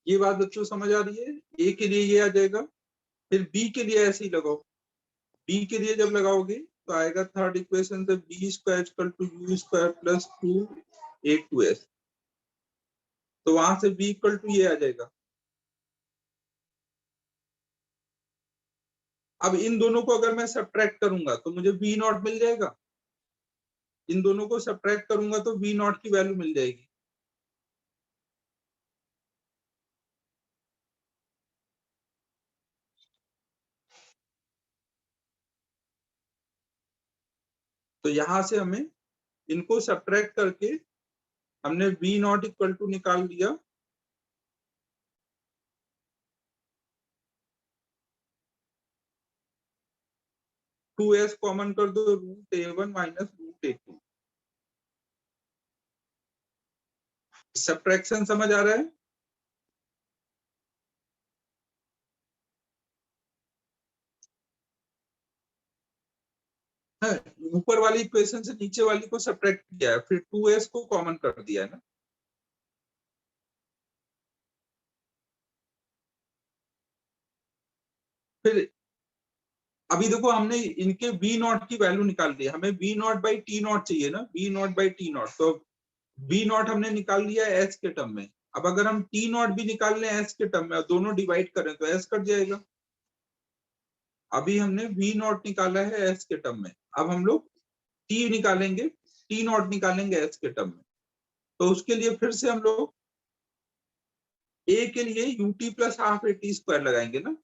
ये बात बच्चों समझ आ रही है? ए के लिए ये आ जाएगा, फिर बी के लिए ऐसे ही लगाओ, बी के लिए जब लगाओगे तो आएगा थर्ड इक्वेशन से b square equal to you square plus 2a2s, तो वहां से बी इक्वल टू ये आ जाएगा। अब इन दोनों को अगर मैं सब्ट्रैक्ट करूंगा तो मुझे बी नॉट मिल जाएगा, इन दोनों को सब्ट्रैक्ट करूंगा तो बी नॉट की वैल्यू मिल जाएगी। तो यहां से हमें इनको सब्ट्रैक्ट करके हमने बी नॉट इक्वल टू निकाल दिया 2s कॉमन कर दो, √a1 माइनस √a2। सब्ट्रैक्शन समझ आ रहा है? हाँ, ऊपर वाली इक्वेशन से नीचे वाली को सब्ट्रैक्ट किया है, फिर 2s को कॉमन कर दिया है ना। फिर अभी देखो हमने इनके बी नॉट की वैल्यू निकाल दी, हमें b not by T not चाहिए ना, b not by T not, तो बी नॉट हमने निकाल लिया एस के टर्म में। अब अगर हम टी नॉट भी निकाल लें एस के टर्म में और दोनों डिवाइड करें तो एस कट जाएगा। अभी हमने वी नॉट निकाला है एस के टर्म में, अब हम लोग टी निकालेंगे, टी नॉट निकालेंगे एस के टर्म में। तो उसके लिए फिर से हम लोग ए के लिए u t plus half A T square लगाएंगे ना,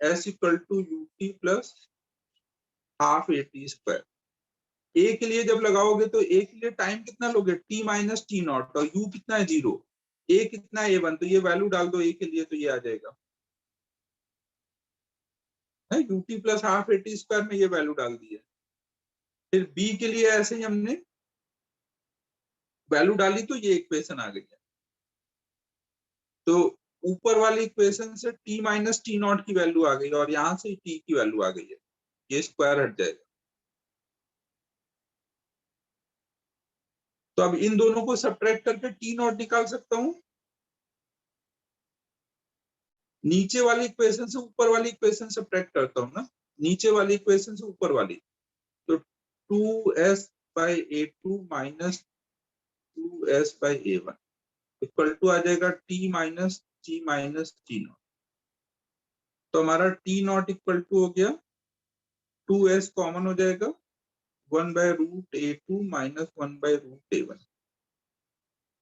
s equal to u t plus half A T square. A के लिए जब लगाओगे तो ए के लिए टाइम कितना लोगे, टी माइनस टी नॉट, और यू कितना है 0, ए कितना है a1, तो ये वैल्यू डाल दो ए के लिए तो ये आ जाएगा, है UT plus half A T square में ये वैल्यू डाल दी है। फिर बी के लिए ऐसे ही हमने वैल्यू डाली तो ये इक्वेशन आ गई है। तो ऊपर वाली इक्वेशन से टी माइनस टी नॉट की वैल्यू आ गई और यहां से टी की वैल्यू आ गई है, ये स्क्वायर हट जाएगा। तो अब इन दोनों को सब्ट्रैक्ट करके टी नॉट निकाल सकता हूं, नीचे वाली इक्वेशन से ऊपर वाली इक्वेशन सब्ट्रैक्ट करता हूं ना, नीचे वाली इक्वेशन से ऊपर वाली, तो 2s by a2 minus 2s by a1 equal to आ जाएगा टी माइनस टी नॉट। तो हमारा टी नॉट इक्वल टू हो गया 2s कॉमन हो जाएगा 1/√a2 माइनस 1/√a1।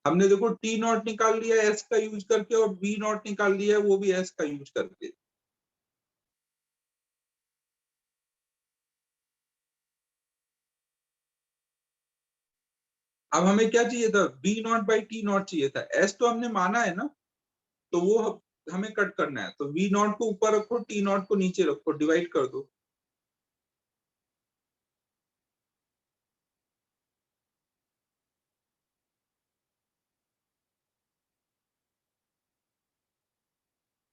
हमने देखो टी नॉट निकाल लिया एस का यूज करके और बी नॉट निकाल लिया वो भी एस का यूज करके। अब हमें क्या चाहिए था, B not by T not चाहिए था, एस तो हमने माना है ना, तो वो हमें कट करना है, तो बी नॉट को ऊपर रखो टी नॉट को नीचे रखो, डिवाइड कर दो।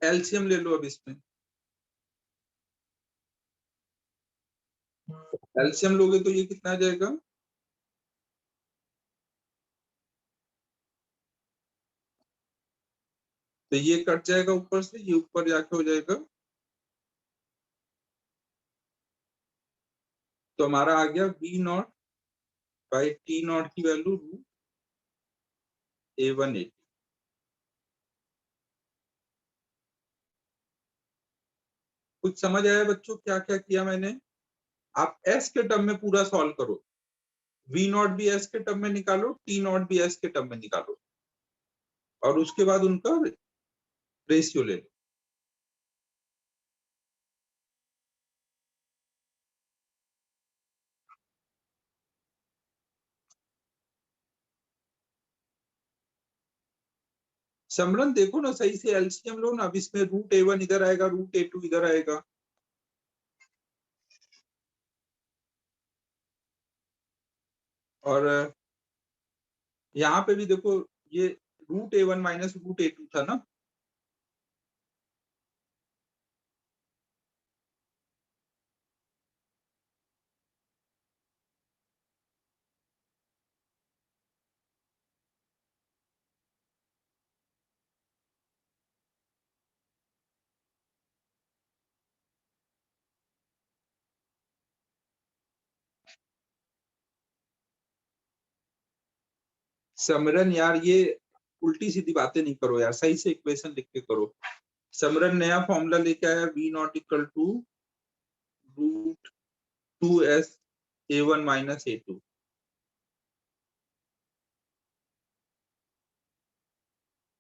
एलसीएम ले लो अब इसमें, एलसीएम लोगे तो ये कितना आ जाएगा, तो ये कट जाएगा ऊपर से, ये ऊपर जाके हो जाएगा, तो हमारा आ गया B not by T naught की वैल्यू √a1 a2। कुछ समझ आया बच्चों क्या क्या किया मैंने? आप एस के टर्म में पूरा सॉल्व करो, वी नॉट भी एस के टर्म में निकालो, टी नॉट भी एस के टर्म में निकालो, और उसके बाद उनका रेशियो ले लो। सिमरन देखो ना सही से एलसीएम लो ना, अब इसमें रूट A1 इधर आएगा, रूट A2 इधर आएगा, और यहाँ पे भी देखो ये root A1 minus root A2 था ना, सिमरन यार ये उल्टी सीधी बातें नहीं करो यार, सही से इक्वेशन लिख के करो। सिमरन नया फॉर्मूला लेके आया, V naught equal to root 2s A1 minus A2।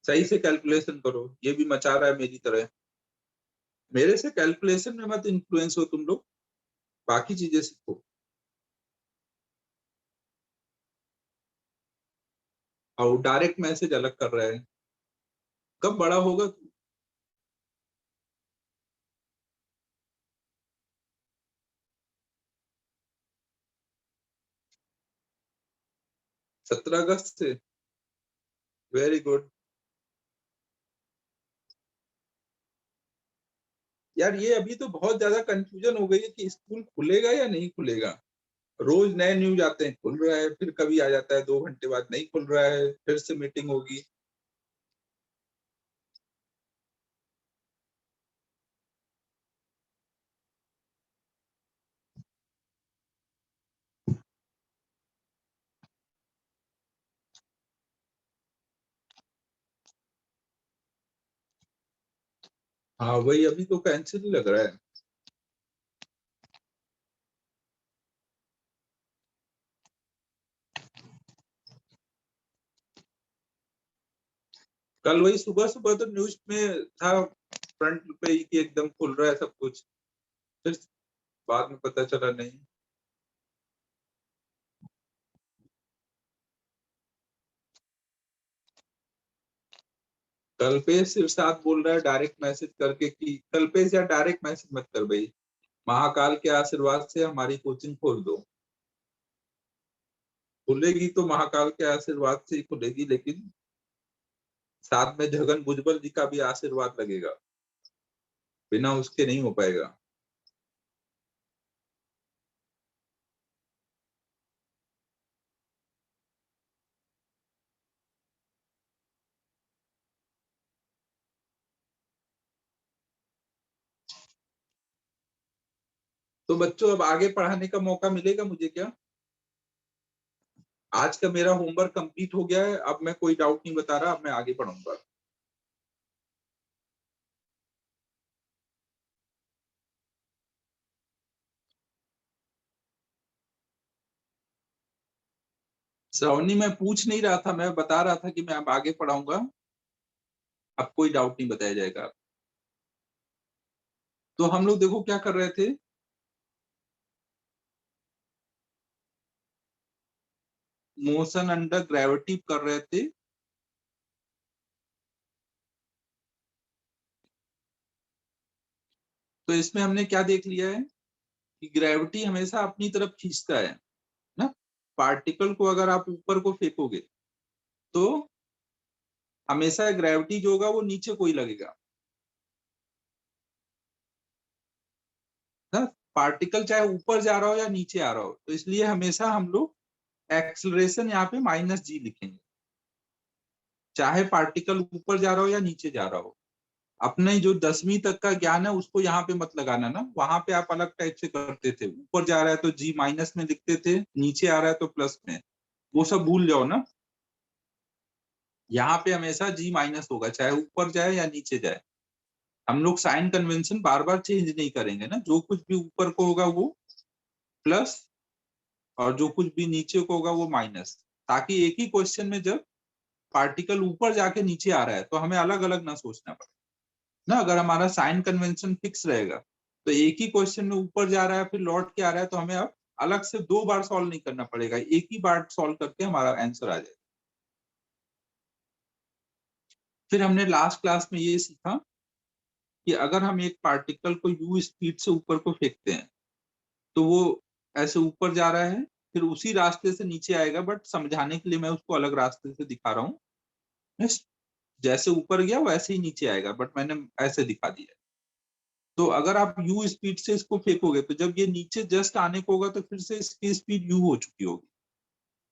सही से कैलकुलेशन करो, ये भी मचा रहा है मेरी तरह। मेरे से कैलकुलेशन में मत इन्फ्लुएंस हो तुम लोग, बाकी चीजें सीखो। और डायरेक्ट मैसेज अलग कर रहा है, कब बड़ा होगा तू? 17 अगस्त से? वेरी गुड यार। ये अभी तो बहुत ज्यादा कंफ्यूजन हो गई है कि स्कूल खुलेगा या नहीं खुलेगा। रोज नए न्यूज आते हैं खुल रहा है, फिर कभी आ जाता है 2 घंटे बाद नहीं खुल रहा है, फिर से मीटिंग होगी। हाँ वही, अभी तो कैंसिल ही लग रहा है। कल वही सुबह सुबह तो न्यूज में था फ्रंट पे ही कि एकदम खुल रहा है सब कुछ, फिर बाद में पता चला नहीं। कल्पेश इरशाद बोल रहा है डायरेक्ट मैसेज करके कि कल्पेश यार डायरेक्ट मैसेज मत कर भाई, महाकाल के आशीर्वाद से हमारी कोचिंग खोल दो। खुलेगी तो महाकाल के आशीर्वाद से ही खुलेगी, लेकिन साथ में जगन भुजबल जी का भी आशीर्वाद लगेगा, बिना उसके नहीं हो पाएगा। तो बच्चों अब आगे पढ़ाने का मौका मिलेगा मुझे क्या? आज का मेरा होमवर्क कंप्लीट हो गया है, अब मैं कोई डाउट नहीं बता रहा, अब मैं आगे पढ़ूंगा। श्रावणी मैं पूछ नहीं रहा था, मैं बता रहा था कि मैं अब आगे पढ़ाऊंगा, अब कोई डाउट नहीं बताया जाएगा। तो हम लोग देखो क्या कर रहे थे, मोशन अंडर ग्रेविटी कर रहे थे। तो इसमें हमने क्या देख लिया है कि ग्रेविटी हमेशा अपनी तरफ खींचता है ना। पार्टिकल को अगर आप ऊपर को फेंकोगे तो हमेशा ग्रेविटी जो होगा वो नीचे को ही लगेगा ना। पार्टिकल चाहे ऊपर जा रहा हो या नीचे आ रहा हो, तो इसलिए हमेशा हम लोग एक्सलरेशन यहाँ पे -g लिखेंगे, चाहे पार्टिकल ऊपर जा रहा हो या नीचे जा रहा हो। अपने जो 10वीं तक का ज्ञान है उसको यहाँ पे मत लगाना ना, वहां पे आप अलग टाइप से करते थे, ऊपर जा रहा है तो जी माइनस में लिखते थे, नीचे आ रहा है तो प्लस में, वो सब भूल जाओ ना। यहाँ पे हमेशा जी माइनस होगा, चाहे ऊपर जाए या नीचे जाए। हम लोग साइन कन्वेंशन बार बार चेंज नहीं करेंगे ना, जो कुछ भी ऊपर को होगा वो प्लस और जो कुछ भी नीचे को होगा वो माइनस, ताकि एक ही क्वेश्चन में जब पार्टिकल ऊपर जाके नीचे आ रहा है तो हमें अलग अलग ना सोचना पड़े ना। अगर हमारा साइन कन्वेंशन फिक्स रहेगा तो एक ही क्वेश्चन में ऊपर जा रहा है फिर लौट के आ रहा है तो हमें अब अलग से 2 बार सॉल्व नहीं करना पड़ेगा, एक ही बार सॉल्व करके हमारा आंसर आ जाएगा। फिर हमने लास्ट क्लास में ये सीखा कि अगर हम एक पार्टिकल को u स्पीड से ऊपर को फेंकते हैं तो वो ऐसे ऊपर जा रहा है, फिर उसी रास्ते से नीचे आएगा, बट समझाने के लिए मैं उसको अलग रास्ते से दिखा रहा हूँ। जैसे ऊपर गया वैसे ही नीचे आएगा, बट मैंने ऐसे दिखा दिया। तो अगर आप u स्पीड से इसको फेंकोगे तो जब ये नीचे जस्ट आने को होगा तो फिर से इसकी स्पीड u हो चुकी होगी।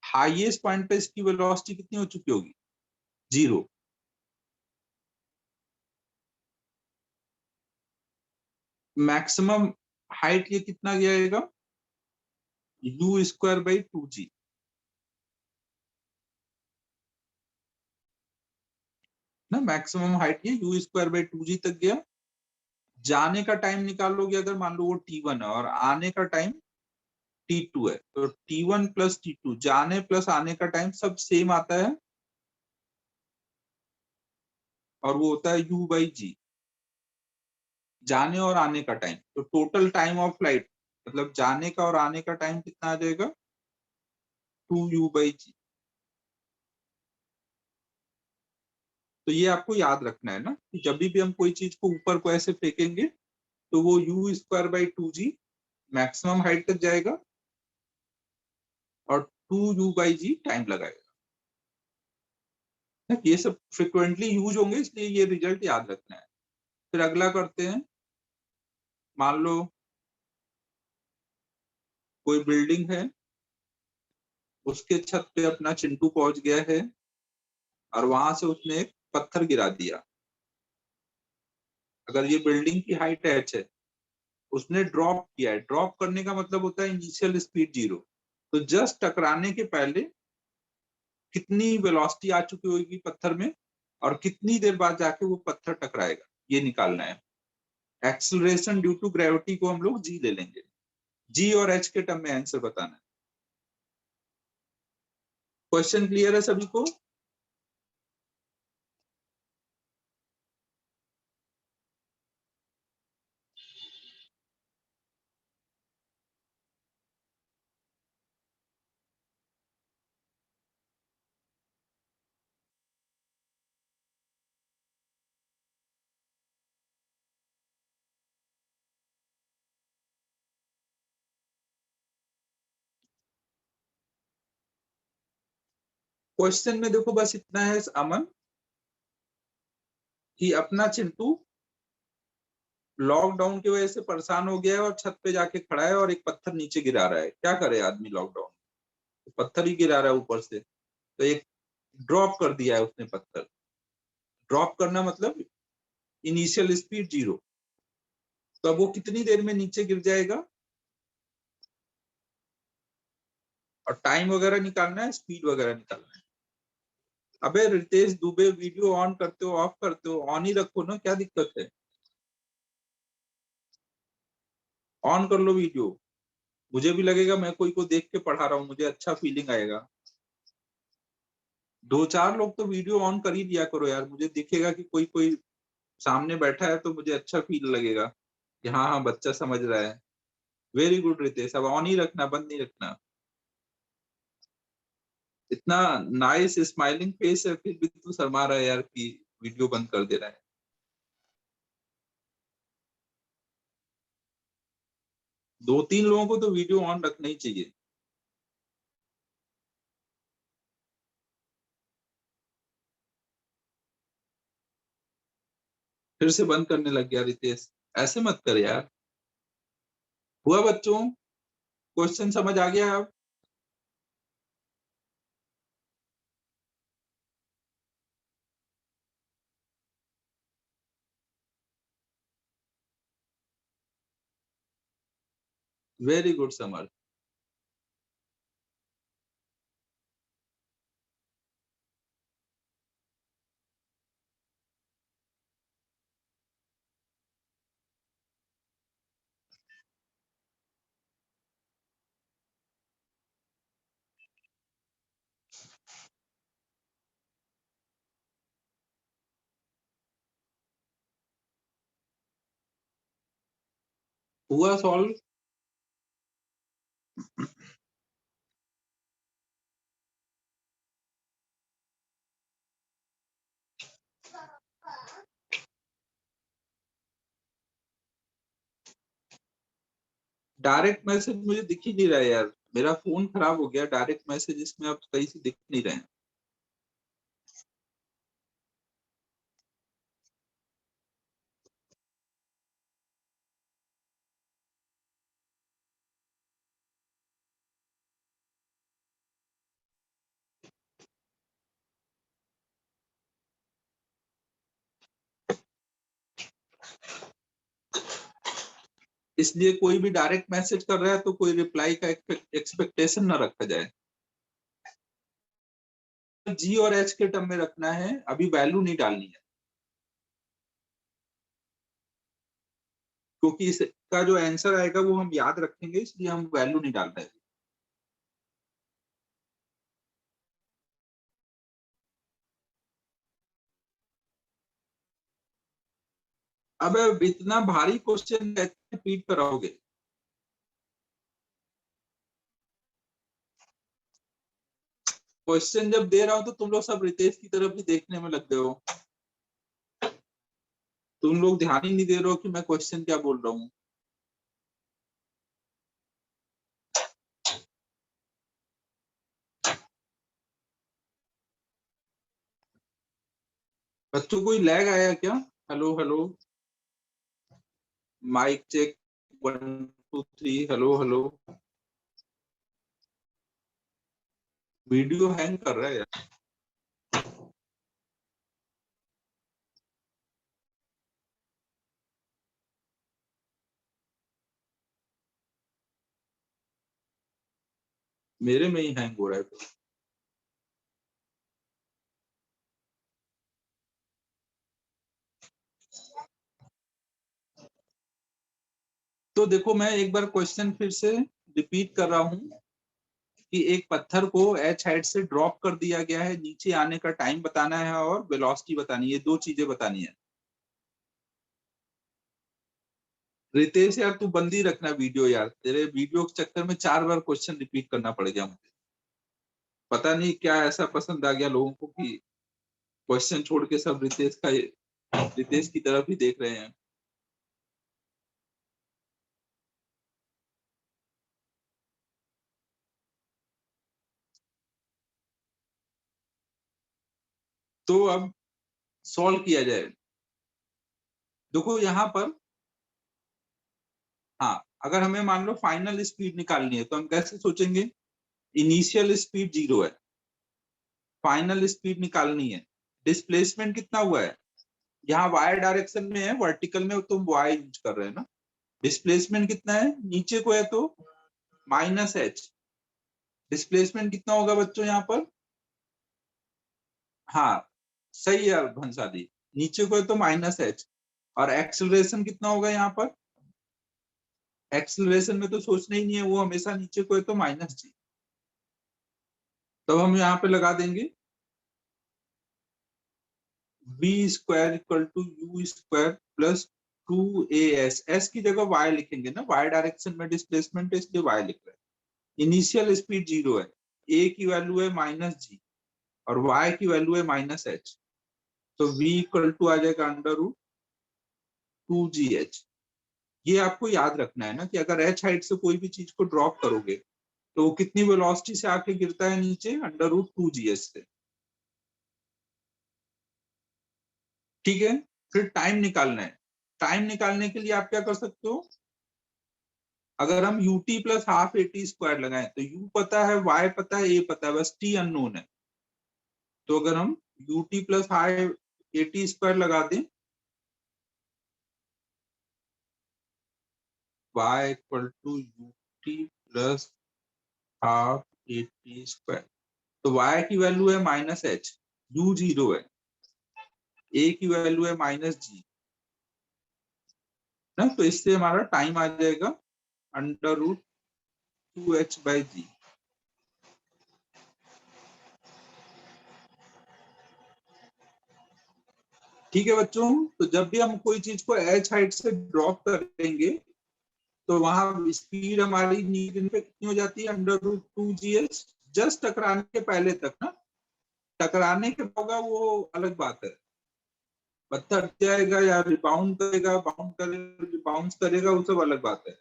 हाईएस्ट पॉइंट पे इसकी वेलोसिटी कितनी हो चुकी होगी? 0। मैक्सिमम हाइट ये कितना जाएगा? u² / 2g। ना मैक्सिमम हाइट ये u² / 2g तक गया। जाने का टाइम निकालोगे, अगर मान लो वो t1 है और आने का टाइम t2 है, तो t1 + t2 जाने प्लस आने का टाइम सब सेम आता है और वो होता है u/g, जाने और आने का टाइम। तो टोटल टाइम ऑफ फ्लाइट मतलब जाने का और आने का टाइम कितना आ जाएगा? 2u/g। तो ये आपको याद रखना है ना कि जब भी हम कोई चीज को ऊपर को ऐसे फेंकेंगे तो वो u² / 2g मैक्सिमम हाइट तक जाएगा और 2u/g टाइम लगाएगा। ये सब फ्रिक्वेंटली यूज होंगे इसलिए ये रिजल्ट याद रखना है। फिर अगला करते हैं। मान लो कोई बिल्डिंग है, उसके छत पे अपना चिंटू पहुंच गया है और वहां से उसने एक पत्थर गिरा दिया। अगर ये बिल्डिंग की हाइट h है, उसने ड्रॉप किया है। ड्रॉप करने का मतलब होता है इनिशियल स्पीड 0। तो जस्ट टकराने के पहले कितनी वेलोसिटी आ चुकी होगी पत्थर में और कितनी देर बाद जाके वो पत्थर टकराएगा, ये निकालना है। एक्सेलरेशन ड्यू टू ग्रेविटी को हम लोग g ले लेंगे। g और h के टर्म में आंसर बताना है। क्वेश्चन क्लियर है सभी को? क्वेश्चन में देखो बस इतना है अमन कि अपना चिंटू लॉकडाउन की वजह से परेशान हो गया है और छत पे जाके खड़ा है और एक पत्थर नीचे गिरा रहा है। क्या करे आदमी लॉकडाउन? तो पत्थर ही गिरा रहा है ऊपर से, तो एक ड्रॉप कर दिया है उसने पत्थर। ड्रॉप करना मतलब इनिशियल स्पीड 0। तो अब वो कितनी देर में नीचे गिर जाएगा और टाइम वगैरह निकालना है, स्पीड वगैरह निकालना है। अबे रितेश दुबे, वीडियो ऑन करते हो ऑफ करते हो? ऑन ही रखो ना, क्या दिक्कत है? ऑन कर लो वीडियो। मुझे भी लगेगा मैं कोई को देख के पढ़ा रहा हूँ, मुझे अच्छा फीलिंग आएगा। 2-4 लोग तो वीडियो ऑन कर ही दिया करो यार, मुझे दिखेगा कि कोई कोई सामने बैठा है तो मुझे अच्छा फील लगेगा कि हाँ हाँ बच्चा समझ रहा है। वेरी गुड रितेश, अब ऑन ही रखना, बंद नहीं रखना। इतना नाइस स्माइलिंग फेस है फिर भी तू शर्मा रहा है यार कि वीडियो बंद कर दे रहा है। 2-3 लोगों को तो वीडियो ऑन रखना ही चाहिए। फिर से बंद करने लग गया रितेश, ऐसे मत कर यार। हुआ बच्चों? क्वेश्चन समझ आ गया अब? Very good summer. हुआ सॉल्व? डायरेक्ट मैसेज मुझे दिख ही नहीं रहा है यार, मेरा फोन खराब हो गया, डायरेक्ट मैसेज इसमें अब सही से दिख नहीं रहे हैं। इसलिए कोई भी डायरेक्ट मैसेज कर रहा है तो कोई रिप्लाई का एक्सपेक्टेशन ना रखा जाए। जी और एच के टर्म में रखना है, अभी वैल्यू नहीं डालनी है, क्योंकि इसका जो आंसर आएगा वो हम याद रखेंगे, इसलिए हम वैल्यू नहीं डाल रहे हैं। अब इतना भारी क्वेश्चन रिपीट कराओगे? क्वेश्चन जब दे रहा हूं तो तुम लोग सब रितेश की तरफ ही देखने में लग गए हो, तुम लोग ध्यान ही नहीं दे रहे हो कि मैं क्वेश्चन क्या बोल रहा हूँ। बच्चों कोई लैग आया क्या? Hello hello, mic check 1 2 3, hello hello. Video hang कर रहा है यार। मेरे में ही हैंग हो रहा है। तो देखो मैं एक बार क्वेश्चन फिर से रिपीट कर रहा हूँ कि एक पत्थर को एच हाइट से ड्रॉप कर दिया गया है, नीचे आने का टाइम बताना है और वेलोसिटी बतानी है, ये दो चीजें बतानी है। रितेश यार तू बंदी रखना वीडियो यार, तेरे वीडियो के चक्कर में 4 बार क्वेश्चन रिपीट करना पड़ गया मुझे। पता नहीं क्या ऐसा पसंद आ गया लोगों को कि क्वेश्चन छोड़ के सब रितेश की तरफ ही देख रहे हैं। तो अब सॉल्व किया जाए। देखो यहाँ पर, हाँ, अगर हमें मान लो फाइनल स्पीड निकालनी है तो हम कैसे सोचेंगे? इनिशियल स्पीड 0 है, फाइनल स्पीड निकालनी है, डिस्प्लेसमेंट कितना हुआ है? यहाँ वाई डायरेक्शन में है, वर्टिकल में तुम वाई यूज कर रहे हैं ना, डिस्प्लेसमेंट कितना है नीचे को है तो माइनस एच। डिस्प्लेसमेंट कितना होगा बच्चों यहाँ पर? हाँ सही है भंसाली, नीचे को है तो माइनस एच। और एक्सेलरेशन कितना होगा यहाँ पर? एक्सेलरेशन में तो सोचना ही नहीं है, वो हमेशा नीचे को है तो माइनस जी। तब हम यहाँ पे लगा देंगे B square equal to you square plus 2as, S की जगह वाई लिखेंगे ना, वाई डायरेक्शन में डिस्प्लेसमेंट है इसलिए वाई लिख रहे हैं। इनिशियल स्पीड 0 है, ए की वैल्यू है माइनस जी और वाई की वैल्यू है माइनस एच, तो v इक्वल टू आ जाएगा अंडर रूट 2gh। ये आपको याद रखना है ना कि अगर h हाइट से कोई भी चीज को ड्रॉप करोगे तो वो कितनी वेलोसिटी से आके गिरता है नीचे? अंडर रूट 2gh से। ठीक है, फिर टाइम निकालना है। टाइम निकालने के लिए आप क्या कर सकते हो? अगर हम ut plus half A T square लगाए तो u पता है, y पता है, a पता है, बस t अननोन है। तो अगर हम ut plus half A T square लगा दें, y equal to ut plus half A T square, तो y की वैल्यू है माइनस एच, u 0 है, a की वैल्यू है माइनस जी ना, तो इससे हमारा टाइम आ जाएगा अंडर रूट 2h/g। ठीक है बच्चों, तो जब भी हम कोई चीज को h हाइट से ड्रॉप करेंगे तो वहां स्पीड हमारी नीचे पे कितनी हो जाती है, √2gh, जस्ट टकराने के पहले तक ना, टकराने के होगा वो अलग बात है, पत्थर जाएगा या रिबाउंड करेगा, बाउंस करेगा, वो सब अलग बात है।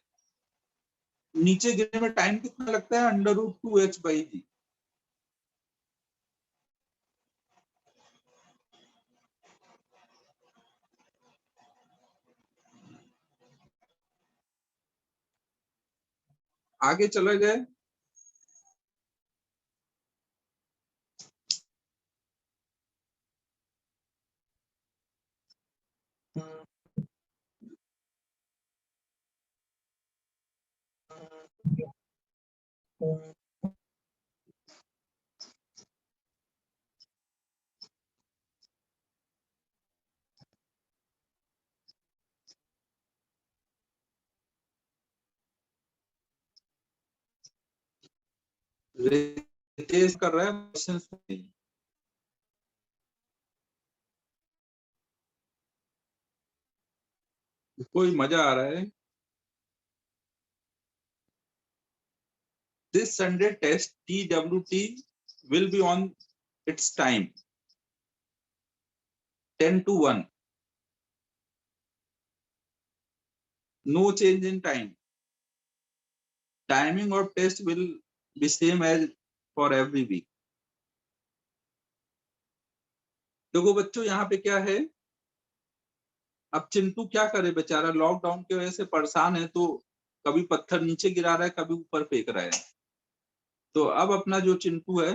नीचे गिरने में टाइम कितना लगता है, √2h/g। आगे चले गए, रितेश कर रहा है क्वेश्चन, कोई मजा आ रहा है। This Sunday test TWT will be on its time 10 to 1. No change in time. Timing of test will be same as for every week. देखो बच्चों यहाँ पे क्या है, अब चिंटू क्या करे बेचारा, लॉकडाउन की वजह से परेशान है, तो कभी पत्थर नीचे गिरा रहा है, कभी ऊपर फेंक रहा है। तो अब अपना जो चिंटू है,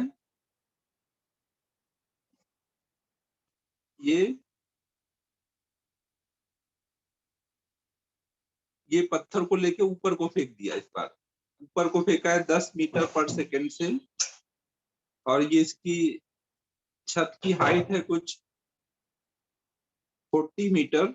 ये पत्थर को लेके ऊपर को फेंक दिया। इस बार ऊपर को फेंका है 10 मीटर पर सेकेंड से, और ये इसकी छत की हाइट है कुछ 40 मीटर।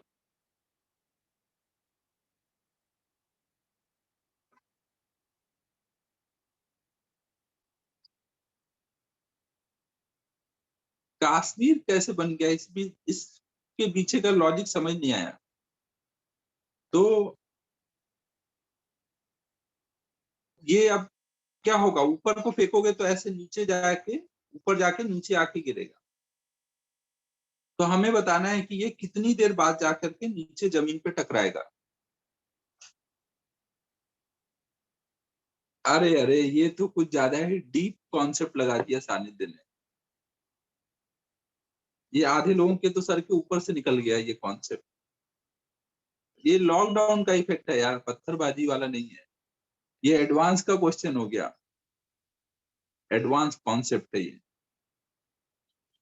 कश्मीर कैसे बन गया, इसके पीछे का लॉजिक समझ नहीं आया। तो ये अब क्या होगा, ऊपर को फेंकोगे तो ऐसे नीचे जाके, ऊपर जाके नीचे आके गिरेगा। तो हमें बताना है कि ये कितनी देर बाद जाकर के नीचे जमीन पे टकराएगा। अरे अरे, ये तो कुछ ज्यादा ही डीप कॉन्सेप्ट लगा दिया सानिध्य ने। ये आधे लोगों के तो सर के ऊपर से निकल गया ये कॉन्सेप्ट। ये लॉकडाउन का इफेक्ट है यार, पत्थरबाजी वाला नहीं है। ये एडवांस का क्वेश्चन हो गया, एडवांस कॉन्सेप्ट है ये।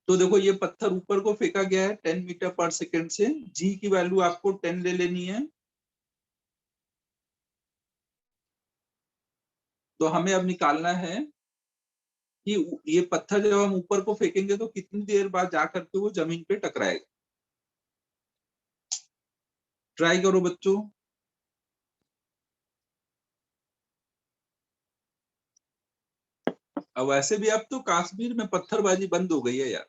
तो देखो ये पत्थर ऊपर को फेंका गया है 10 मीटर पर सेकेंड से, जी की वैल्यू आपको 10 ले लेनी है। तो हमें अब निकालना है कि ये पत्थर जब हम ऊपर को फेंकेंगे तो कितनी देर बाद जाकर के वो जमीन पे टकराएगा। ट्राई करो बच्चों। अब वैसे भी अब तो कश्मीर में पत्थरबाजी बंद हो गई है यार,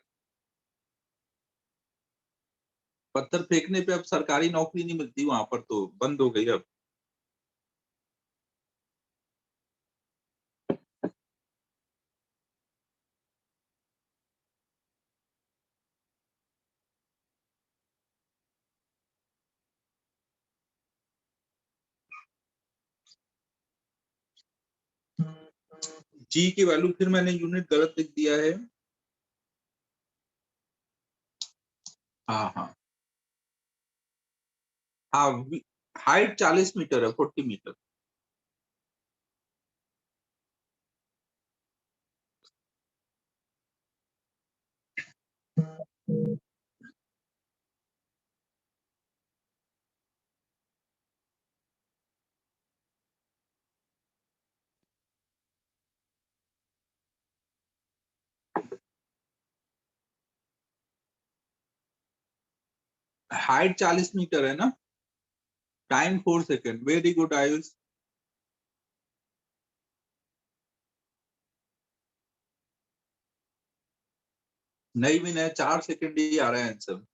पत्थर फेंकने पे अब सरकारी नौकरी नहीं मिलती वहां पर, तो बंद हो गई अब। जी की वैल्यू फिर मैंने यूनिट गलत लिख दिया है। हाँ हाँ हाँ, हाइट 40 मीटर है, 40 मीटर। हाइट 40 मीटर है ना, time 4 second. Very good Ayush. नहीं भी नहीं, 4 सेकेंड ही आ रहा है आंसर।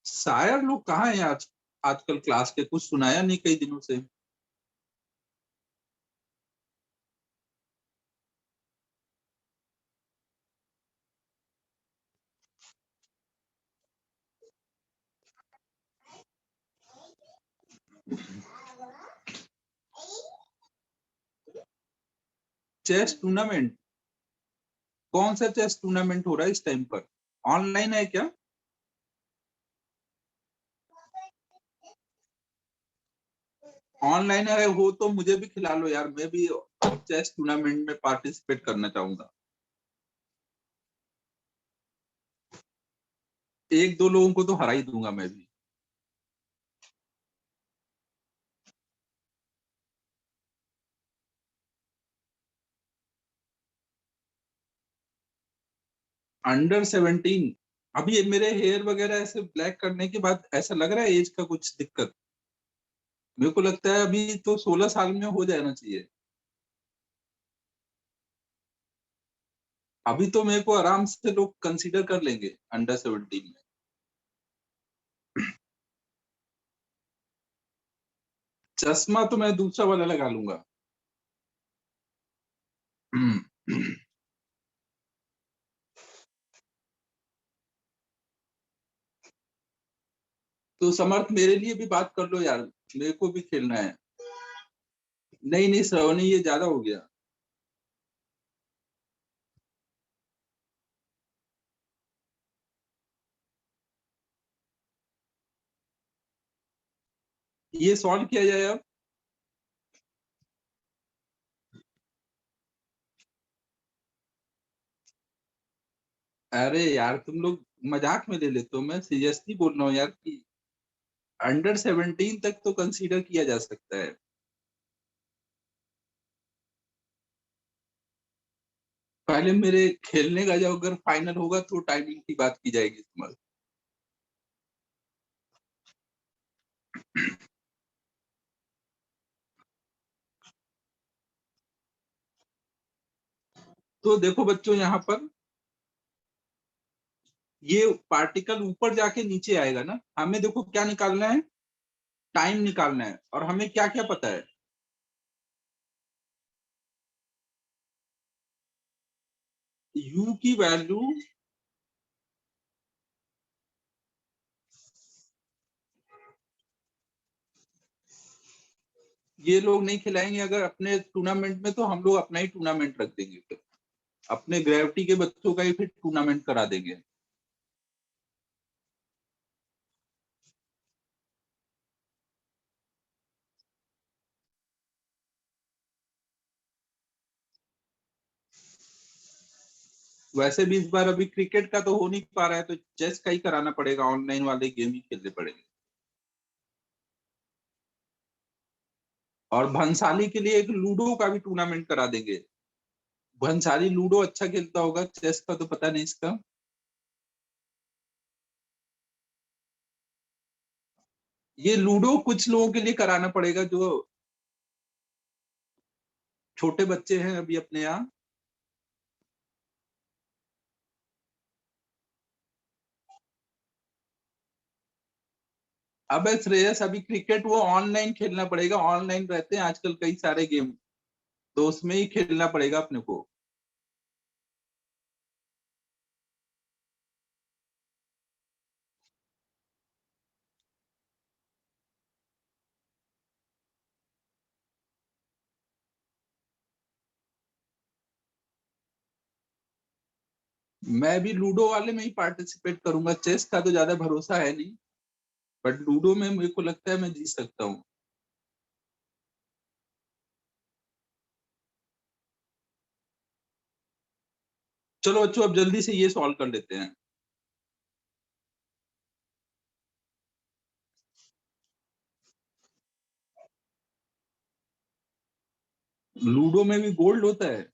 शायर लोग कहाँ हैं आज आजकल क्लास के? कुछ सुनाया नहीं कई दिनों से। Chess tournament? कौन सा चेस टूर्नामेंट हो रहा है इस टाइम पर? ऑनलाइन है क्या? ऑनलाइन है हो तो मुझे भी खिला लो यार, मैं भी चेस टूर्नामेंट में पार्टिसिपेट करना चाहूंगा। एक दो लोगों को तो हरा ही दूंगा मैं भी। अंडर 17? अभी ये मेरे हेयर वगैरह ऐसे ब्लैक करने के बाद ऐसा लग रहा है एज का कुछ दिक्कत? मेरे को लगता है अभी तो 16 साल में हो जाना चाहिए। अभी तो मेरे को आराम से लोग कंसीडर कर लेंगे अंडर 17 में। चश्मा तो मैं दूसरा वाला लगा लूंगा। तो समर्थ मेरे लिए भी बात कर लो यार, मेरे को भी खेलना है। नहीं नहीं श्रवणी, ये ज्यादा हो गया। ये सॉल्व किया जाए अब। अरे यार तुम लोग मजाक में ले लेते हो, मैं सीरियसली बोल रहा हूँ यार कि अंडर 17 तक तो कंसीडर किया जा सकता है। पहले मेरे खेलने का जब अगर फाइनल होगा तो टाइमिंग की बात की जाएगी तुम्हारे। तो देखो बच्चों, यहाँ पर ये पार्टिकल ऊपर जाके नीचे आएगा ना, हमें देखो क्या निकालना है, टाइम निकालना है। और हमें क्या क्या पता है? यू की वैल्यू, ये लोग नहीं खिलाएंगे अगर अपने टूर्नामेंट में, तो हम लोग अपना ही टूर्नामेंट रख देंगे फिर। अपने ग्रेविटी के बच्चों का ही फिर टूर्नामेंट करा देंगे। वैसे भी इस बार अभी क्रिकेट का तो हो नहीं पा रहा है, तो चेस का ही कराना पड़ेगा, ऑनलाइन वाले गेम ही खेलने पड़ेंगे। और भंसाली के लिए एक लूडो का भी टूर्नामेंट करा देंगे। भंसाली लूडो अच्छा खेलता होगा, चेस का तो पता नहीं इसका। ये लूडो कुछ लोगों के लिए कराना पड़ेगा जो छोटे बच्चे हैं अभी अपने यहाँ। अब श्रेयस, अभी क्रिकेट वो ऑनलाइन खेलना पड़ेगा, ऑनलाइन रहते हैं आजकल कई सारे गेम, तो उसमें ही खेलना पड़ेगा अपने को। मैं भी लूडो वाले में ही पार्टिसिपेट करूंगा, चेस का तो ज्यादा भरोसा है नहीं, बट लूडो में मेरे को लगता है मैं जीत सकता हूँ। चलो बच्चों, अब जल्दी से ये सॉल्व कर लेते हैं। लूडो में भी गोल्ड होता है?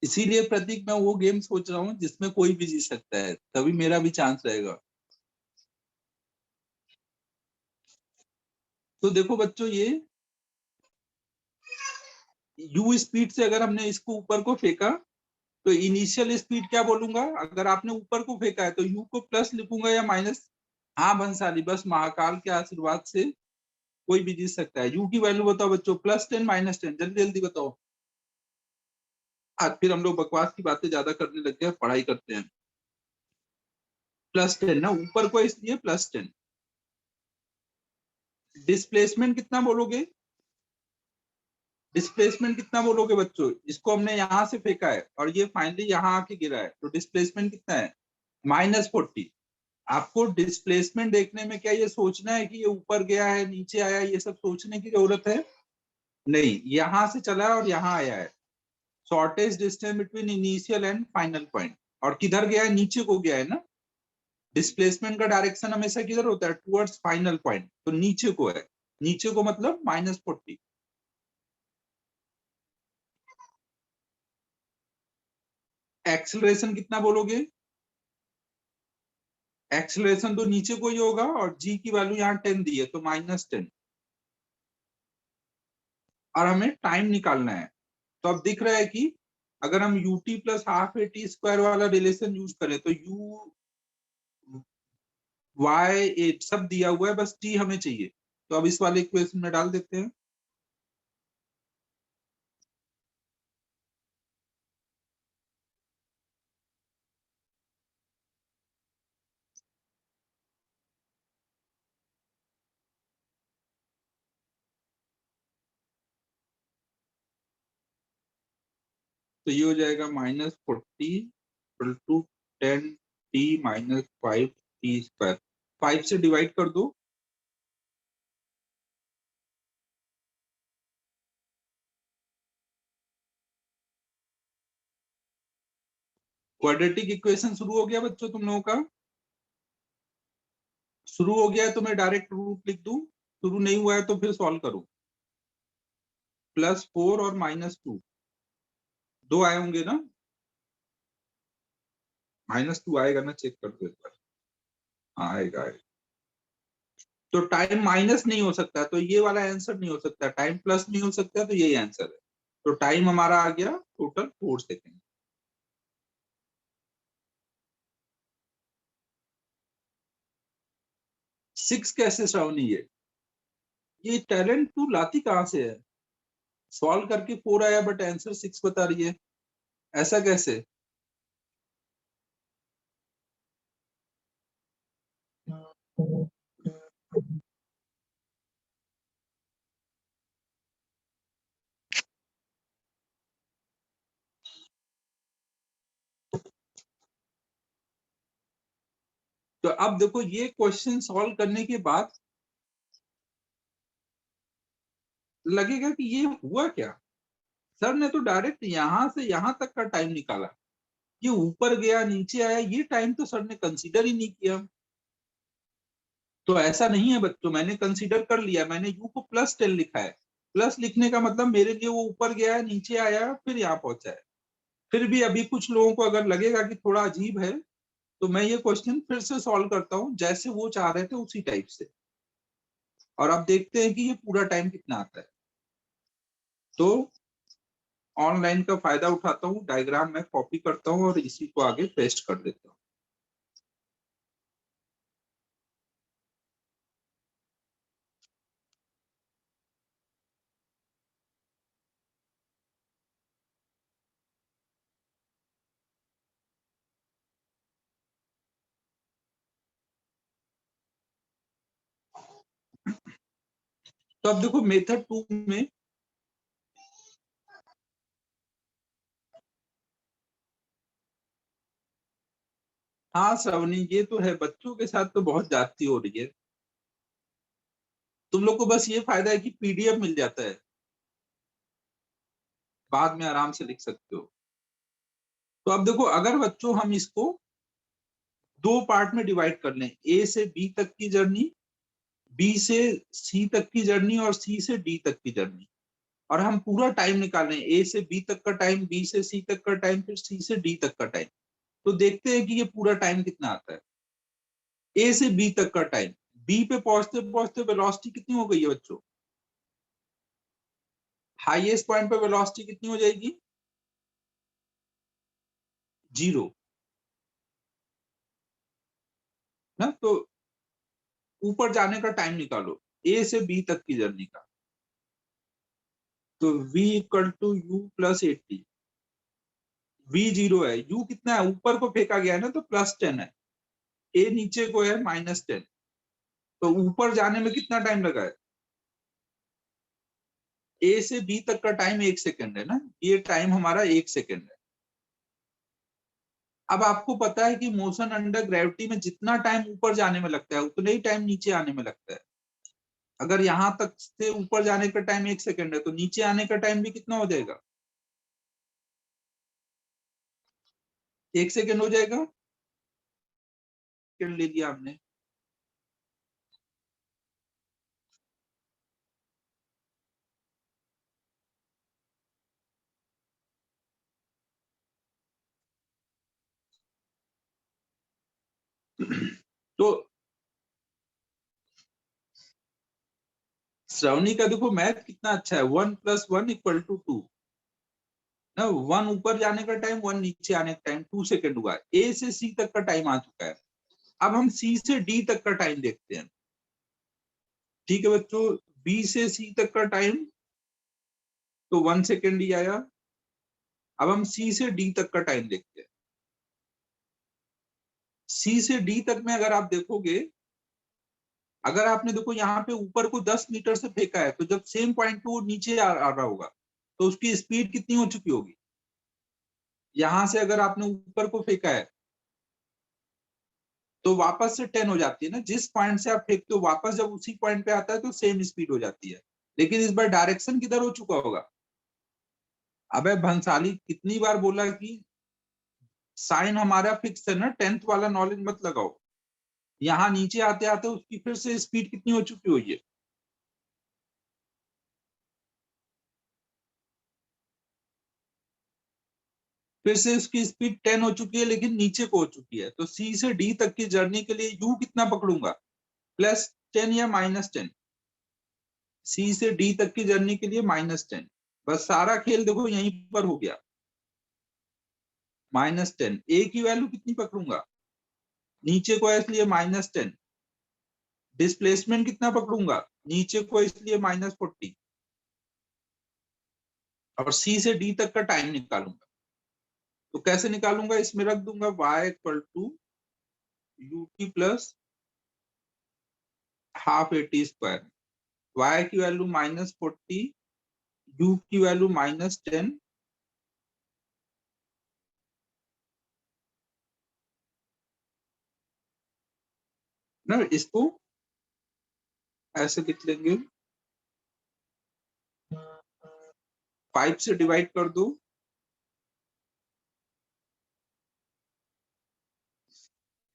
इसीलिए प्रतीक मैं वो गेम सोच रहा हूँ जिसमें कोई भी जीत सकता है, तभी मेरा भी चांस रहेगा। तो देखो बच्चों, ये यू स्पीड से अगर हमने इसको ऊपर को फेंका, तो इनिशियल स्पीड क्या बोलूंगा, अगर आपने ऊपर को फेंका है तो यू को प्लस लिखूंगा या माइनस? हाँ भंसाली, बस महाकाल के आशीर्वाद से कोई भी जीत सकता है। यू की वैल्यू बताओ बच्चों, +10 -10, जल्दी जल्दी बताओ। आज फिर हम लोग बकवास की बातें ज्यादा करने लगते हैं, पढ़ाई करते हैं। +10 ना, ऊपर को इसलिए +10। डिस्प्लेसमेंट कितना बोलोगे? डिस्प्लेसमेंट कितना बोलोगे बच्चों? इसको हमने यहां से फेंका है और ये फाइनली यहाँ आके गिरा है, तो डिस्प्लेसमेंट कितना है? -40। आपको डिस्प्लेसमेंट देखने में क्या ये सोचना है कि ये ऊपर गया है नीचे आया, ये सब सोचने की जरूरत है नहीं। यहां से चला है और यहाँ आया है। Shortest distance between initial and final point. और किधर गया है? नीचे को गया है ना। डिस्प्लेसमेंट का डायरेक्शन हमेशा किधर होता है? टुवर्ड्स फाइनल पॉइंट, तो नीचे को है। नीचे को मतलब -40। एक्सेलरेशन कितना बोलोगे? एक्सेलरेशन तो नीचे को ही होगा और जी की वैल्यू यहाँ 10 दी है, तो -10। और हमें टाइम निकालना है। तो अब दिख रहा है कि अगर हम ut + ½ AT² वाला रिलेशन यूज करें तो u y सब दिया हुआ है, बस t हमें चाहिए। तो अब इस वाले इक्वेशन में डाल देते हैं। तो ये हो जाएगा -40 = 10t - 5t²। 5 से डिवाइड कर दो। क्वाड्रेटिक इक्वेशन शुरू हो गया बच्चों तुम लोगों का? शुरू हो गया है तो मैं डायरेक्ट रूट लिख दूं? शुरू नहीं हुआ है तो फिर सॉल्व करो। +4 और -2 दो आए होंगे ना? -2 आएगा ना, चेक कर दो एक बार। हाँ आएगा आएगा। तो टाइम माइनस नहीं हो सकता, तो ये वाला आंसर नहीं हो सकता। टाइम प्लस नहीं हो सकता, तो यही आंसर है। तो टाइम हमारा आ गया टोटल 4 सेकेंड। सिक्स कैसे श्रावणी? ये टैलेंट तू लाती कहाँ से है? सॉल्व करके 4 आया बट आंसर 6 बता रही है, ऐसा कैसे? तो अब देखो ये क्वेश्चन सॉल्व करने के बाद लगेगा कि ये हुआ क्या। सर ने तो डायरेक्ट यहां से यहां तक का टाइम निकाला, ये ऊपर गया नीचे आया, ये टाइम तो सर ने कंसीडर ही नहीं किया। तो ऐसा नहीं है बच्चों, मैंने कंसीडर कर लिया, मैंने यू को +10 लिखा है। प्लस लिखने का मतलब मेरे लिए वो ऊपर गया है नीचे आया फिर यहाँ पहुंचा है। फिर भी अभी कुछ लोगों को अगर लगेगा कि थोड़ा अजीब है तो मैं ये क्वेश्चन फिर से सॉल्व करता हूँ जैसे वो चाह रहे थे उसी टाइप से। और अब देखते हैं कि ये पूरा टाइम कितना आता है। तो ऑनलाइन का फायदा उठाता हूँ, डायग्राम में कॉपी करता हूँ और इसी को आगे पेस्ट कर देता हूँ। तो अब देखो मेथड 2 में हाँ श्रावणी, ये तो है, बच्चों के साथ तो बहुत ज्यादती हो रही है। तुम लोग को बस ये फायदा है कि पीडीएफ मिल जाता है, बाद में आराम से लिख सकते हो। तो अब देखो अगर बच्चों हम इसको दो पार्ट में डिवाइड कर लें, ए से बी तक की जर्नी, बी से सी तक की जर्नी और सी से डी तक की जर्नी, और हम पूरा टाइम निकालें, ए से बी तक का टाइम, बी से सी तक का टाइम, फिर सी से डी तक का टाइम, तो देखते हैं कि ये पूरा टाइम कितना आता है। ए से बी तक का टाइम, बी पे पहुंचते पहुंचते वेलोसिटी कितनी हो गई है बच्चों? हाईएस्ट पॉइंट पे वेलोसिटी कितनी हो जाएगी? 0 ना। तो ऊपर जाने का टाइम निकालो ए से बी तक की जर्नी का। तो v equal to you plus 80। v 0 है, u कितना है, ऊपर को फेंका गया है ना, तो +10 है। a नीचे को है -10। तो ऊपर जाने में कितना टाइम लगा है? a से b तक का टाइम 1 सेकेंड है ना, ये टाइम हमारा 1 सेकेंड है। अब आपको पता है कि मोशन अंडर ग्रेविटी में जितना टाइम ऊपर जाने में लगता है उतना ही टाइम नीचे आने में लगता है। अगर यहां तक से ऊपर जाने का टाइम 1 सेकेंड है तो नीचे आने का टाइम भी कितना हो जाएगा? 1 सेकेंड हो जाएगा। सेकेंड ले लिया हमने। तो श्रवणी का देखो मैथ कितना अच्छा है, 1 + 1 = 2 ना। 1 ऊपर जाने का टाइम, 1 नीचे आने का टाइम, 2 सेकेंड हुआ। ए से सी तक का टाइम आ चुका है। अब हम सी से डी तक का टाइम देखते हैं। ठीक है बच्चों, बी से सी तक का टाइम तो 1 सेकेंड ही आया। अब हम सी से डी तक का टाइम देखते हैं। सी से डी तक में अगर आप देखोगे, अगर आपने देखो यहाँ पे ऊपर को 10 मीटर से फेंका है, तो जब सेम पॉइंट पे वो नीचे आ रहा होगा तो उसकी स्पीड कितनी हो चुकी होगी? यहां से अगर आपने ऊपर को फेंका है तो वापस से 10 हो जाती है ना। जिस पॉइंट से आप फेंकते हो वापस जब उसी पॉइंट पे आता है तो सेम स्पीड हो जाती है। लेकिन इस बार डायरेक्शन किधर हो चुका होगा? अबे भंसाली, कितनी बार बोला कि साइन हमारा फिक्स है ना, 10th वाला नॉलेज मत लगाओ। यहाँ नीचे आते आते उसकी फिर से स्पीड कितनी हो चुकी हुई है? फिर से उसकी स्पीड 10 हो चुकी है, लेकिन नीचे को हो चुकी है। तो सी से डी तक की जर्नी के लिए यू कितना पकड़ूंगा? +10 या -10? सी से डी तक की जर्नी के लिए -10। बस सारा खेल देखो यहीं पर हो गया। -10। ए की वैल्यू कितनी पकड़ूंगा? नीचे को है इसलिए -10। डिस्प्लेसमेंट कितना पकड़ूंगा? नीचे को इसलिए -40। और सी से डी तक का टाइम निकालूंगा। तो कैसे निकालूंगा? इसमें रख दूंगा y equal to U T plus ½ 80²। y की वैल्यू -40, u की वैल्यू -10। ना इसको ऐसे लिख लेंगे, 5 से डिवाइड कर दो।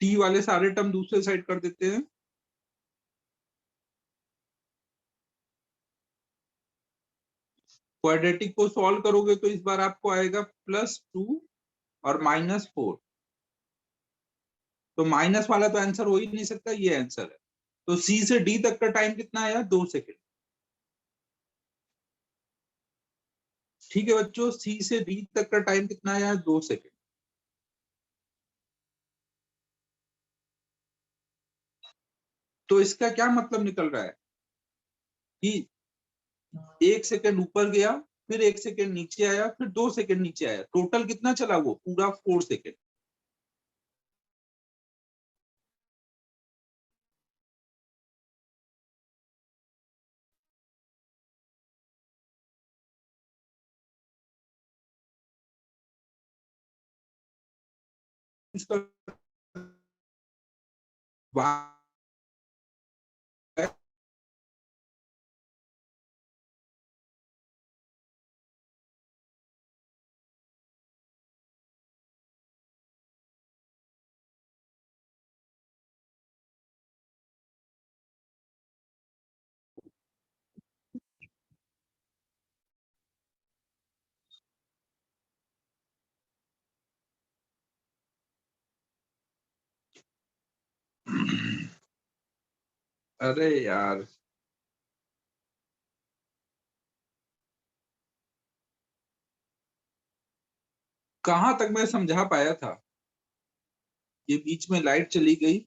टी वाले सारे टर्म दूसरे साइड कर देते हैं। क्वाड्रेटिक को सॉल्व करोगे तो इस बार आपको आएगा +2 और -4। तो माइनस वाला तो आंसर हो ही नहीं सकता, ये आंसर है। तो सी से डी तक का टाइम कितना आया? 2 सेकेंड। ठीक है बच्चों, सी से डी तक का टाइम कितना आया? 2 सेकेंड। तो इसका क्या मतलब निकल रहा है कि 1 सेकेंड ऊपर गया, फिर 1 सेकेंड नीचे आया, फिर 2 सेकेंड नीचे आया, टोटल कितना चला? वो पूरा 4 सेकेंड। इसका अरे यार, कहां तक मैं समझा पाया था? ये बीच में लाइट चली गई।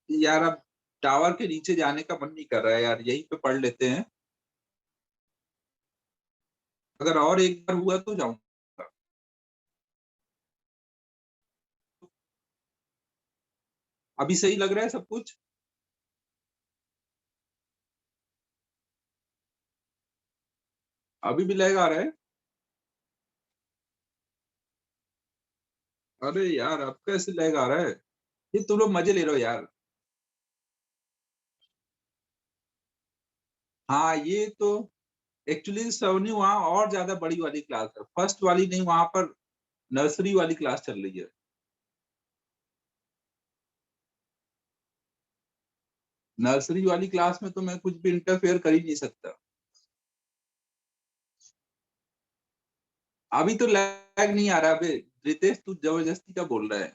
यार अब टावर के नीचे जाने का मन नहीं कर रहा है यार, यहीं पे पढ़ लेते हैं। अगर और एक बार हुआ तो जाऊंगा। अभी सही लग रहा है सब कुछ? अभी भी लैग आ रहा है? अरे यार अब कैसे लैग आ रहा है? ये तुम लोग मजे ले रहे हो यार। हाँ ये तो एक्चुअली सवनी वहाँ और ज्यादा बड़ी वाली क्लास है, फर्स्ट वाली नहीं, वहां पर नर्सरी वाली क्लास चल रही है। नर्सरी वाली क्लास में तो मैं कुछ भी इंटरफेयर कर ही नहीं सकता। अभी तो लैग नहीं आ रहा। अबे रितेश तू जबरदस्ती का बोल रहा है।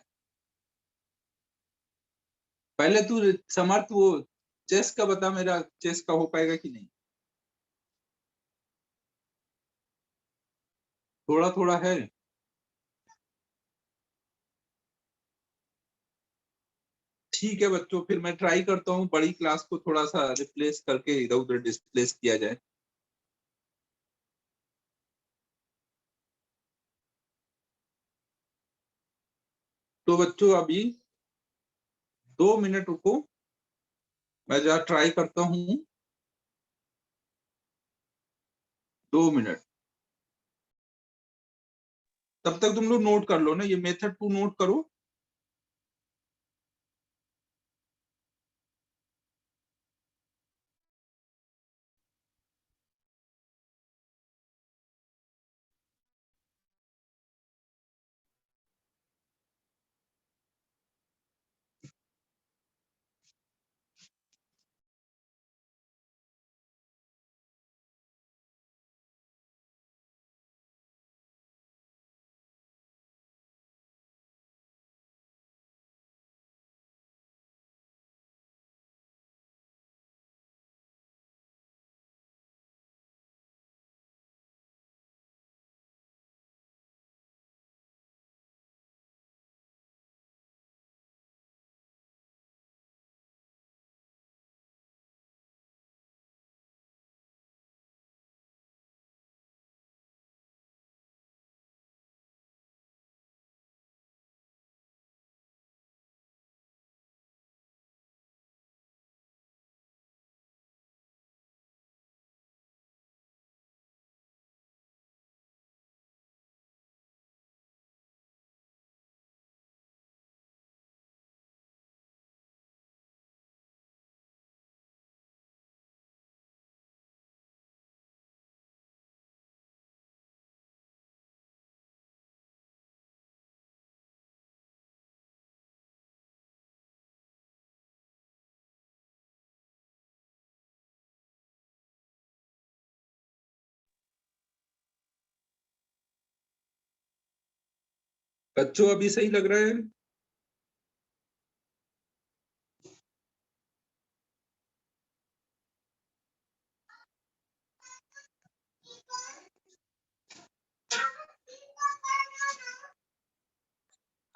पहले तू समर्थ वो चेस का बता, मेरा चेस का हो पाएगा कि नहीं? थोड़ा थोड़ा है। ठीक है बच्चों, फिर मैं ट्राई करता हूँ बड़ी क्लास को थोड़ा सा रिप्लेस करके इधर उधर डिस्प्लेस किया जाए। तो बच्चों अभी 2 मिनट रुको, मैं जरा ट्राई करता हूँ। 2 मिनट। तब तक तुम लोग नोट कर लो ना, ये मेथड 2 नोट करो। बच्चों अभी सही लग रहा है?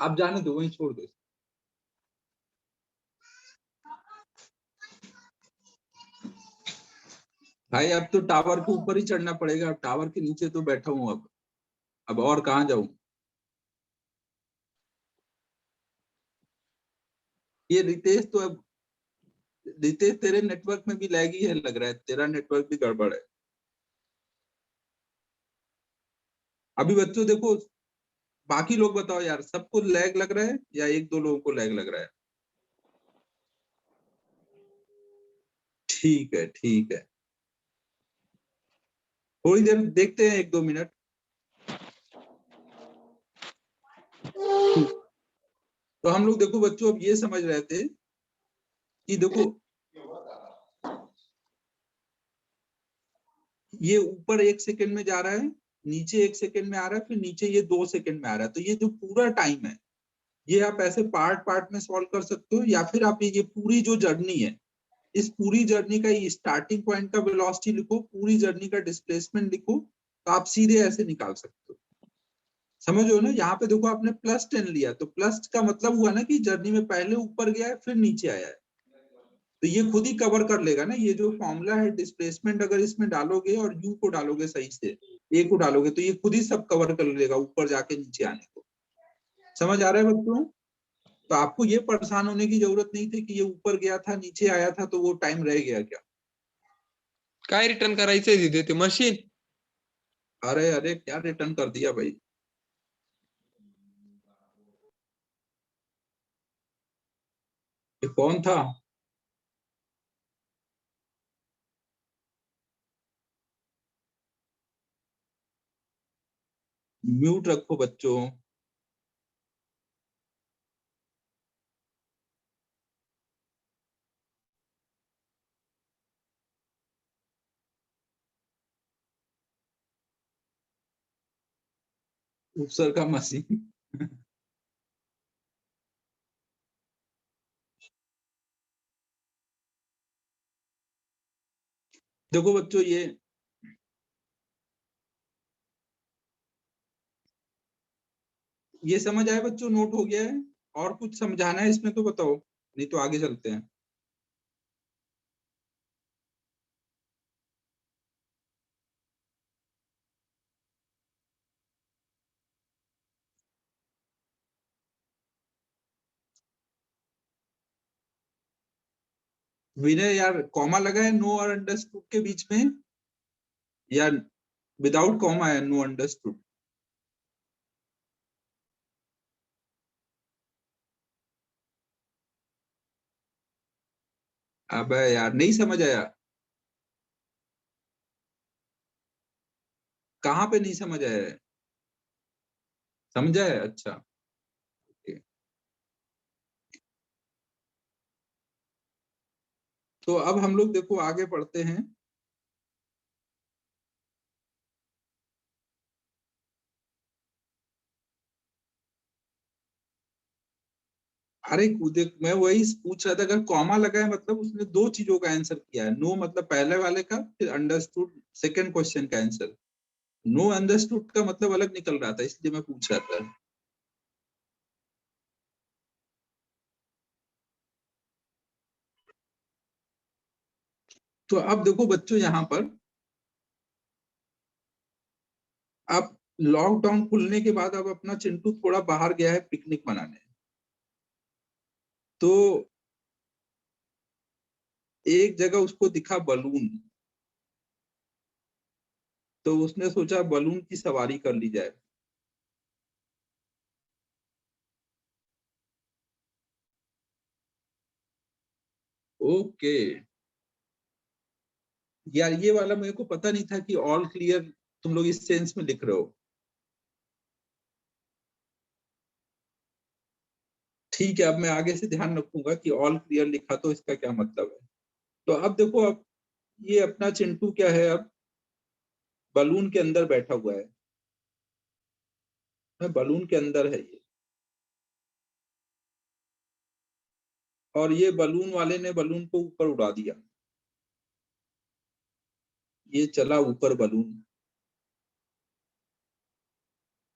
आप जाने दो, वहीं छोड़ दो। भाई अब तो टावर के ऊपर ही चढ़ना पड़ेगा, अब टावर के नीचे तो बैठा हूँ। अब और कहाँ जाऊं? ये रितेश तो अब, रितेश तेरे नेटवर्क में भी लैग ही है लग रहा है, तेरा नेटवर्क भी गड़बड़ है। अभी बच्चों देखो, बाकी लोग बताओ यार, सबको लैग लग रहा है या एक दो लोगों को लैग लग रहा है? ठीक है ठीक है, थोड़ी देर देखते हैं, 1-2 मिनट। तो हम लोग देखो बच्चों अब ये समझ रहे थे कि देखो, ये ऊपर 1 सेकंड में जा रहा है, नीचे 1 सेकंड में आ रहा है, फिर नीचे ये 2 सेकंड में आ रहा है, तो ये जो पूरा टाइम है ये आप ऐसे पार्ट पार्ट में सॉल्व कर सकते हो, या फिर आप ये पूरी जो जर्नी है, इस पूरी जर्नी का स्टार्टिंग पॉइंट का वेलोसिटी लिखो, पूरी जर्नी का डिस्प्लेसमेंट लिखो, तो आप सीधे ऐसे निकाल सकते हो। समझो ना, यहाँ पे देखो आपने +10 लिया, तो प्लस का मतलब हुआ ना कि जर्नी में पहले ऊपर गया है फिर नीचे आया है, तो ये खुद ही कवर कर लेगा ना। ये जो फॉर्मूला है डिस्प्लेसमेंट, अगर इसमें डालोगे और यू को डालोगे सही से, ए को डालोगे, तो ये खुद ही सब कवर कर लेगा ऊपर जाके नीचे आने को। समझ आ रहा है बच्चों? तो आपको ये परेशान होने की जरूरत नहीं थी कि ये ऊपर गया था नीचे आया था तो वो टाइम रह गया क्या। काय रिटर्न करायचंय तिथे ते मशीन? अरे अरे क्या रिटर्न कर दिया भाई। ये कौन था? म्यूट रखो बच्चों। उपसर का मशीन। देखो बच्चों, ये समझ आए बच्चों? नोट हो गया है? और कुछ समझाना है इसमें तो बताओ, नहीं तो आगे चलते हैं। विनय यार, कॉमा लगा है नो और अंडरस्टूड के बीच में, या विदाउट कॉमा है नो अंडरस्टूड? अबे यार नहीं समझ आया। कहाँ पे नहीं समझ आया है? समझा है? अच्छा okay। तो अब हम लोग देखो आगे पढ़ते हैं। अरे देख, मैं वही पूछ रहा था, अगर कॉमा लगा है मतलब उसने दो चीजों का आंसर किया है। नो मतलब पहले वाले का, फिर अंडरस्टूड सेकंड क्वेश्चन का आंसर। नो अंडरस्टूड का मतलब अलग निकल रहा था, इसलिए मैं पूछ रहा था। तो अब देखो बच्चों, यहाँ पर अब लॉकडाउन खुलने के बाद अब अपना चिंटू थोड़ा बाहर गया है पिकनिक मनाने। तो एक जगह उसको दिखा बलून, तो उसने सोचा बलून की सवारी कर ली जाए। ओके यार, ये वाला मेरे को पता नहीं था कि ऑल क्लियर तुम लोग इस सेंस में लिख रहे हो। ठीक है, अब मैं आगे से ध्यान रखूंगा कि ऑल क्लियर लिखा तो इसका क्या मतलब है। तो अब देखो, अब ये अपना चिंटू क्या है, अब बलून के अंदर बैठा हुआ है। बलून के अंदर है ये, और ये बलून वाले ने बलून को ऊपर उड़ा दिया। ये चला ऊपर बलून,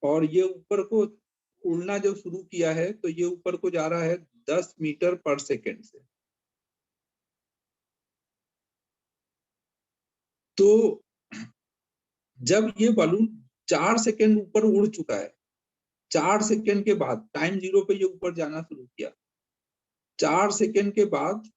और ये ऊपर को उड़ना जो शुरू किया है, तो ये ऊपर को जा रहा है 10 मीटर पर सेकेंड से। तो जब ये बलून 4 सेकेंड ऊपर उड़ चुका है, 4 सेकेंड के बाद टाइम जीरो पे ये ऊपर जाना शुरू किया। 4 सेकेंड के बाद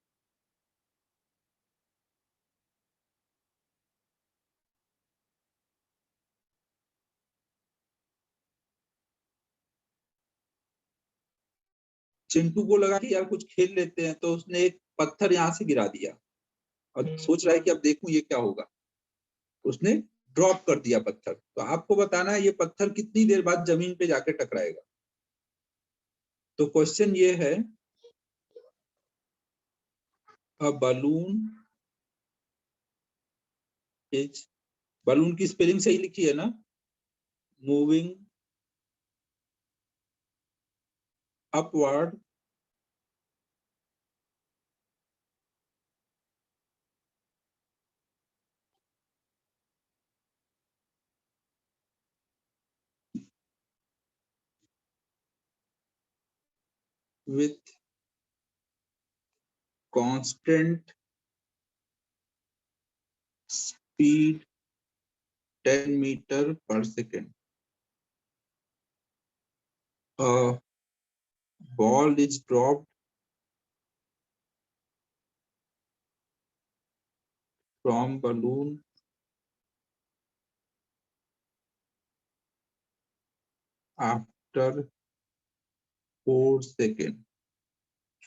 चिंटू को लगा कि यार कुछ खेल लेते हैं, तो उसने एक पत्थर यहाँ से गिरा दिया, और सोच रहा है कि अब देखूं ये क्या होगा। उसने ड्रॉप कर दिया पत्थर। तो आपको बताना है ये पत्थर कितनी देर बाद जमीन पे जाके टकराएगा। तो क्वेश्चन ये है, अ बलून इज, बलून की स्पेलिंग सही लिखी है ना? Moving upward with constant speed 10 meter per second. A ball is dropped from balloon after 4 seconds.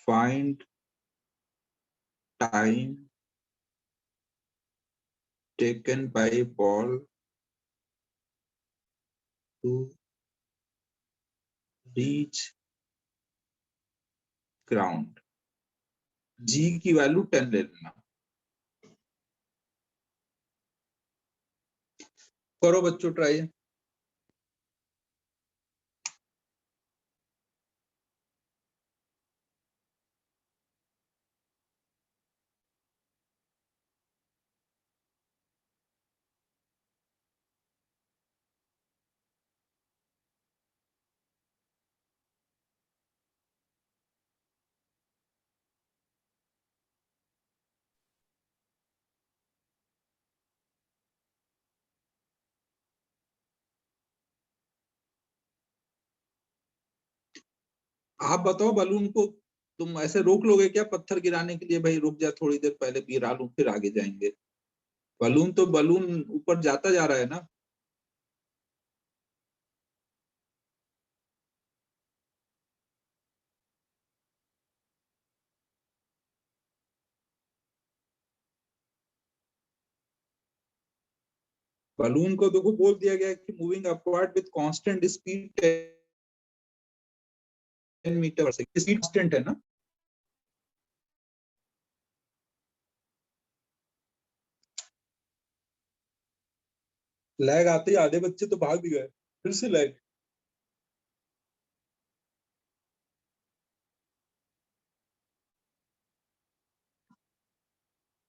Find time taken by ball to reach ground. G की value 10 ले लेना. करो बच्चों ट्राई. आप बताओ बलून को तुम ऐसे रोक लोगे क्या पत्थर गिराने के लिए? भाई रुक जा, थोड़ी देर पहले गिरा लूं फिर आगे जाएंगे. बलून ऊपर जाता जा रहा है ना. बलून को देखो बोल दिया गया कि moving upward with constant speed 10 metre पर सेकंड. स्पीड कांस्टेंट है ना. लैग आते ही आधे बच्चे तो भाग भी गए. फिर से लैग.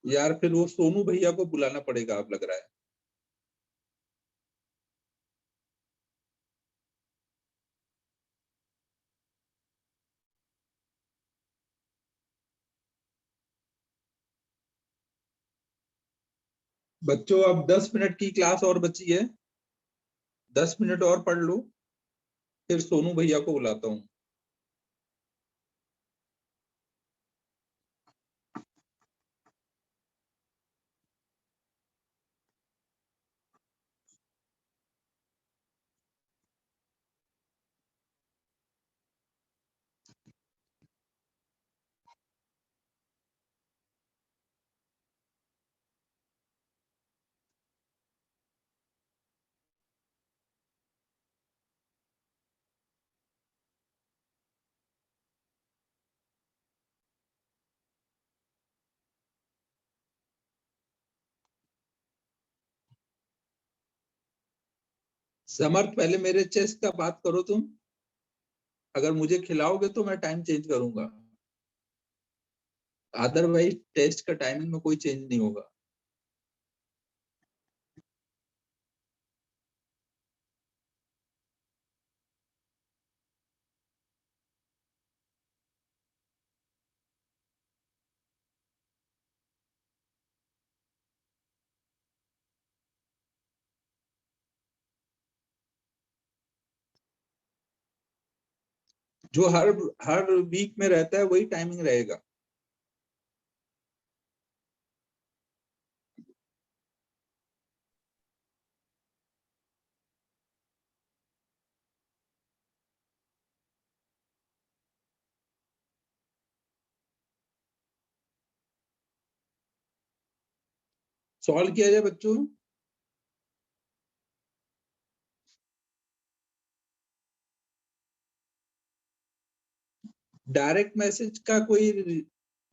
यार फिर वो सोनू भैया को बुलाना पड़ेगा अब लग रहा है. बच्चों अब 10 मिनट की क्लास और बची है. 10 मिनट और पढ़ लो फिर सोनू भैया को बुलाता हूँ. समर्थ पहले मेरे चेस्ट का बात करो तुम. अगर मुझे खिलाओगे तो मैं टाइम चेंज करूंगा. अदरवाइज टेस्ट का टाइमिंग में कोई चेंज नहीं होगा. जो हर वीक में रहता है वही टाइमिंग रहेगा. सॉल्व किया जाए बच्चों. डायरेक्ट मैसेज का कोई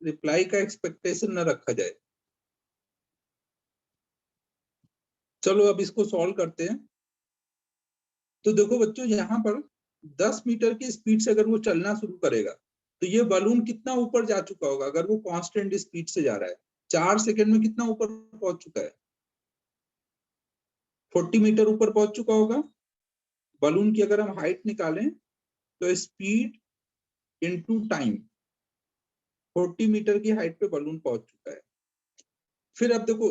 रिप्लाई का एक्सपेक्टेशन न रखा जाए. चलो अब इसको सॉल्व करते हैं. तो देखो बच्चों यहाँ पर 10 मीटर की स्पीड से अगर वो चलना शुरू करेगा तो ये बलून कितना ऊपर जा चुका होगा? अगर वो कांस्टेंट स्पीड से जा रहा है 4 सेकंड में कितना ऊपर पहुंच चुका है? 40 मीटर ऊपर पहुंच चुका होगा। बलून की अगर हम हाइट निकालें तो स्पीड इनटू टाइम 40 मीटर की हाइट पे बलून पहुंच चुका है। फिर अब देखो,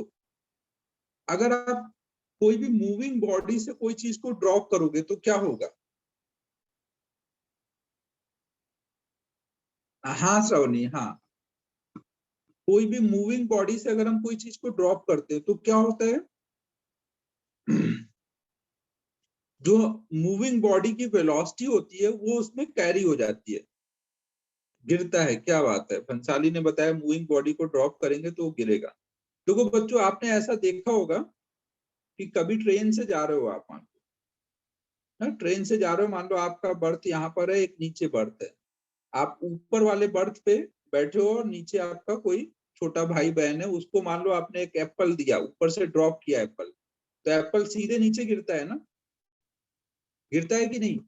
अगर आप कोई भी मूविंग बॉडी से कोई चीज को ड्रॉप करोगे तो क्या होगा? हाँ श्रावणी, हाँ, कोई भी मूविंग बॉडी से अगर हम कोई चीज को ड्रॉप करते हैं तो क्या होता है? जो मूविंग बॉडी की वेलोसिटी होती है वो उसमें कैरी हो जाती है, गिरता है। क्या बात है, भंसाली ने बताया मूविंग बॉडी को ड्रॉप करेंगे तो वो गिरेगा। देखो बच्चों, आपने ऐसा देखा होगा कि कभी ट्रेन से जा रहे हो आप, मान लो ट्रेन से जा रहे हो, मान लो आपका बर्थ यहाँ पर है, एक नीचे बर्थ है, आप ऊपर वाले बर्थ पे बैठे हो और नीचे आपका कोई छोटा भाई बहन है, उसको मान लो आपने एक एप्पल दिया, ऊपर से ड्रॉप किया एप्पल, तो एप्पल सीधे नीचे गिरता है ना? गिरता है कि नहीं?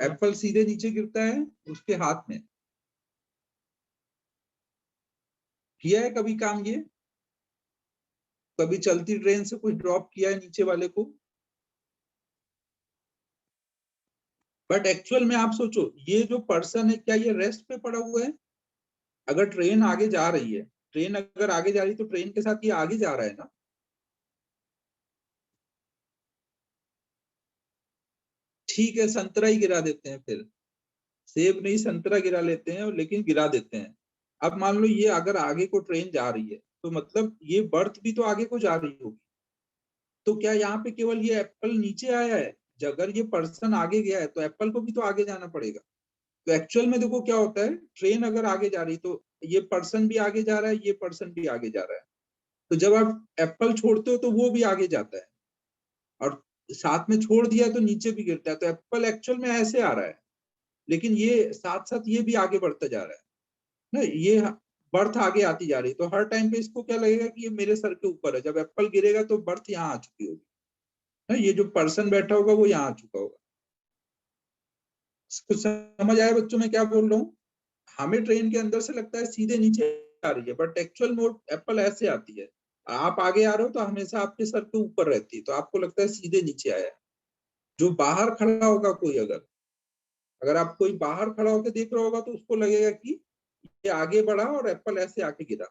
एप्पल सीधे नीचे गिरता है उसके हाथ में। किया है कभी काम ये? कभी चलती ट्रेन से कुछ ड्रॉप किया है नीचे वाले को? बट एक्चुअल में आप सोचो, ये जो पर्सन है क्या ये रेस्ट पे पड़ा हुआ है? अगर ट्रेन आगे जा रही है, ट्रेन अगर आगे जा रही है तो ट्रेन के साथ ये आगे जा रहा है ना? ठीक है, संतरा ही गिरा देते हैं फिर, सेब नहीं संतरा गिरा लेते हैं, लेकिन गिरा देते हैं। अब मान लो ये अगर आगे को ट्रेन जा रही है तो मतलब ये बर्थ भी तो आगे को जा रही होगी, तो क्या यहाँ पे केवल ये एप्पल नीचे आया है? अगर ये पर्सन आगे गया है तो एप्पल को भी तो आगे जाना पड़ेगा। तो एक्चुअल में देखो क्या होता है, ट्रेन अगर आगे जा रही तो ये पर्सन भी आगे जा रहा है, ये पर्सन भी आगे जा रहा है, तो जब आप एप्पल छोड़ते हो तो वो भी आगे जाता है, और साथ में छोड़ दिया तो नीचे भी गिरता है, तो एप्पल एक्चुअल में ऐसे आ रहा है, लेकिन ये साथ साथ ये भी आगे बढ़ता जा रहा है ना, ये बर्थ आगे आती जा रही है, तो हर टाइम पे इसको क्या लगेगा कि ये मेरे सर के ऊपर है, जब एप्पल गिरेगा तो बर्थ यहाँ आ चुकी होगी ना, ये जो पर्सन बैठा होगा वो यहाँ आ चुका होगा। कुछ समझ आया बच्चों में क्या बोल रहा हूँ? हमें ट्रेन के अंदर से लगता है सीधे नीचे आ रही है, बट एक्चुअल में एप्पल ऐसे आती है, आप आगे आ रहे हो तो हमेशा आपके सर के ऊपर रहती है, तो आपको लगता है सीधे नीचे आया है। जो बाहर खड़ा होगा कोई, अगर अगर आप कोई बाहर खड़ा होकर देख रहा होगा तो उसको लगेगा कि ये आगे बढ़ा और एप्पल ऐसे आके गिरा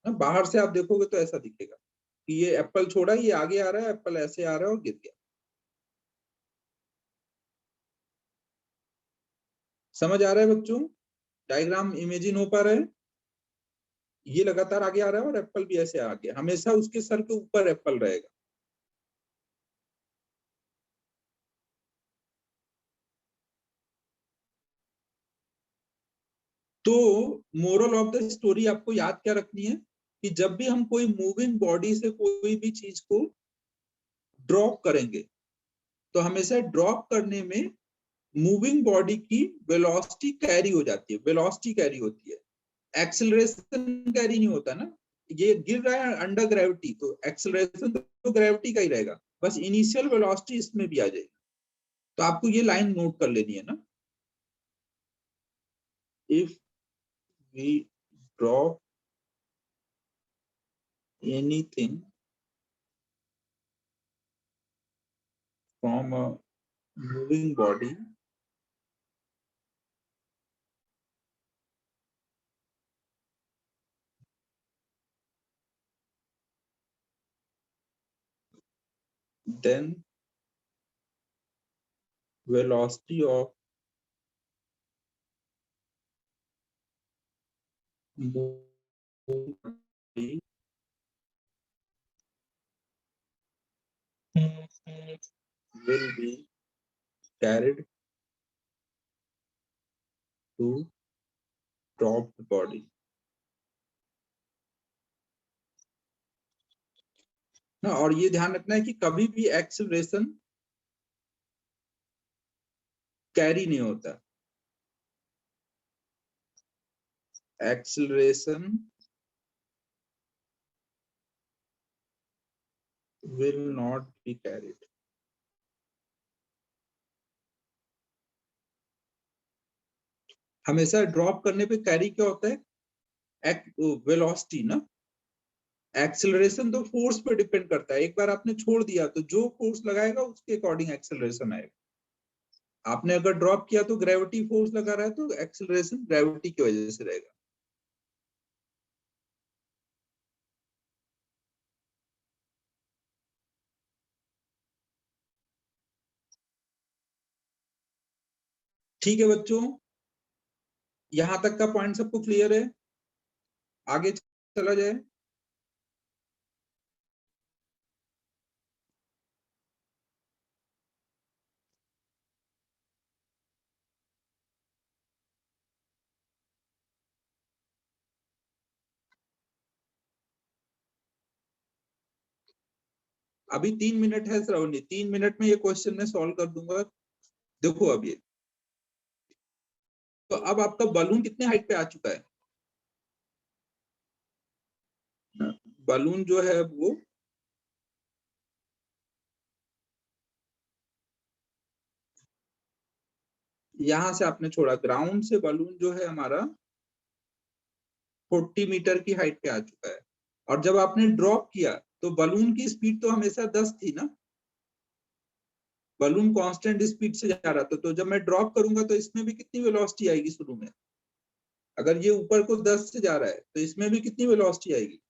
ना, बाहर से आप देखोगे तो ऐसा दिखेगा कि ये एप्पल छोड़ा, ये आगे आ रहा है, एप्पल ऐसे आ रहा है और गिर गया। समझ आ रहा है बच्चों? डायग्राम इमेजिन हो पा रहा है? ये लगातार आगे आ रहा है और एप्पल भी ऐसे आगे, हमेशा उसके सर के ऊपर एप्पल रहेगा। तो मोरल ऑफ द स्टोरी आपको याद क्या रखनी है कि जब भी हम कोई मूविंग बॉडी से कोई भी चीज को ड्रॉप करेंगे तो हमेशा ड्रॉप करने में मूविंग बॉडी की वेलोसिटी कैरी हो जाती है, वेलोसिटी कैरी होती है, एक्सेलरेशन कैरी नहीं होता ना। ये गिर रहा है अंडर ग्रेविटी, तो एक्सेलरेशन तो ग्रेविटी का ही रहेगा, बस इनिशियल वेलोसिटी इसमें भी आ जाएगी। तो आपको ये लाइन नोट कर लेनी है ना, if we drop anything from a moving body, then velocity of moving body will be carried to dropped body ना। और ये ध्यान रखना है कि कभी भी एक्सेलरेशन कैरी नहीं होता, acceleration will not be carried। हमेशा ड्रॉप करने पे कैरी क्या होता है, वेलोसिटी ना। एक्सेलरेशन तो फोर्स पे डिपेंड करता है, एक बार आपने छोड़ दिया तो जो फोर्स लगाएगा उसके अकॉर्डिंग एक्सेलरेशन आएगा। आपने अगर ड्रॉप किया तो ग्रेविटी फोर्स लगा रहा है तो एक्सेलरेशन ग्रेविटी की वजह से रहेगा। ठीक है बच्चों, यहां तक का पॉइंट सबको क्लियर है? आगे चला जाए। अभी 3 मिनट है श्रावणी, 3 मिनट में ये क्वेश्चन मैं सॉल्व कर दूंगा। देखो अब ये, तो अब आपका बलून कितने हाइट पे आ चुका है? बलून जो है वो यहां से आपने छोड़ा, ग्राउंड से बलून जो है हमारा 40 मीटर की हाइट पे आ चुका है। और जब आपने ड्रॉप किया तो बलून की स्पीड तो हमेशा 10 थी ना, बलून कांस्टेंट स्पीड से जा रहा था। तो जब मैं ड्रॉप करूंगा तो इसमें भी कितनी वेलोसिटी आएगी शुरू में? अगर ये ऊपर को 10 से जा रहा है तो इसमें भी कितनी वेलोसिटी आएगी?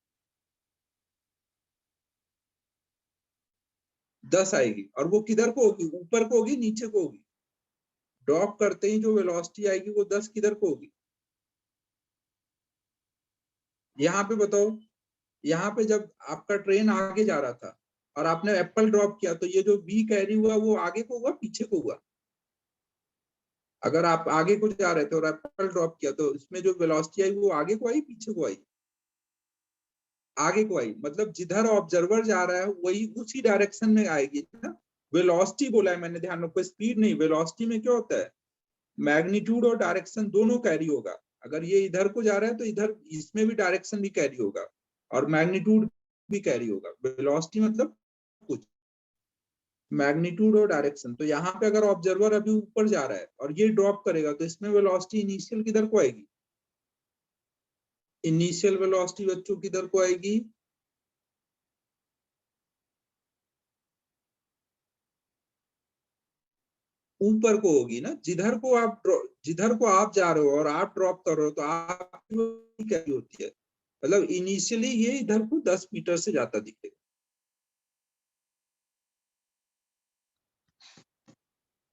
10 आएगी। और वो किधर को होगी, ऊपर को होगी नीचे को होगी? ड्रॉप करते ही जो वेलोसिटी आएगी वो 10 किधर को होगी? यहाँ पे बताओ, यहाँ पे जब आपका ट्रेन आगे जा रहा था और आपने एप्पल ड्रॉप किया तो ये जो बी कैरी हुआ वो आगे को हुआ पीछे को हुआ? अगर आप आगे को जा रहे थे और एप्पल ड्रॉप किया तो इसमें जो वेलोसिटी आई वो आगे को आई पीछे को आई? आगे को आई। मतलब जिधर ऑब्जर्वर जा रहा है वही उसी डायरेक्शन में आएगी ना। वेलोसिटी बोला है मैंने, ध्यान रखो, स्पीड नहीं। वेलोसिटी में क्या होता है, मैग्नीट्यूड और डायरेक्शन दोनों कैरी होगा। अगर ये इधर को जा रहा है तो इधर इसमें भी डायरेक्शन भी कैरी होगा और मैग्नीट्यूड भी कैरी होगा। वेलोसिटी मतलब कुछ मैग्नीट्यूड और डायरेक्शन। तो यहाँ पे अगर ऑब्जर्वर अभी ऊपर जा रहा है और ये ड्रॉप करेगा तो इसमें वेलोसिटी इनिशियल किधर को आएगी? इनिशियल वेलोसिटी बच्चों किधर को आएगी? ऊपर को होगी ना। जिधर को आप जा रहे हो और आप ड्रॉप कर रहे हो तो आपकी क्या होती है, मतलब इनिशियली ये इधर को 10 मीटर से जाता दिखेगा।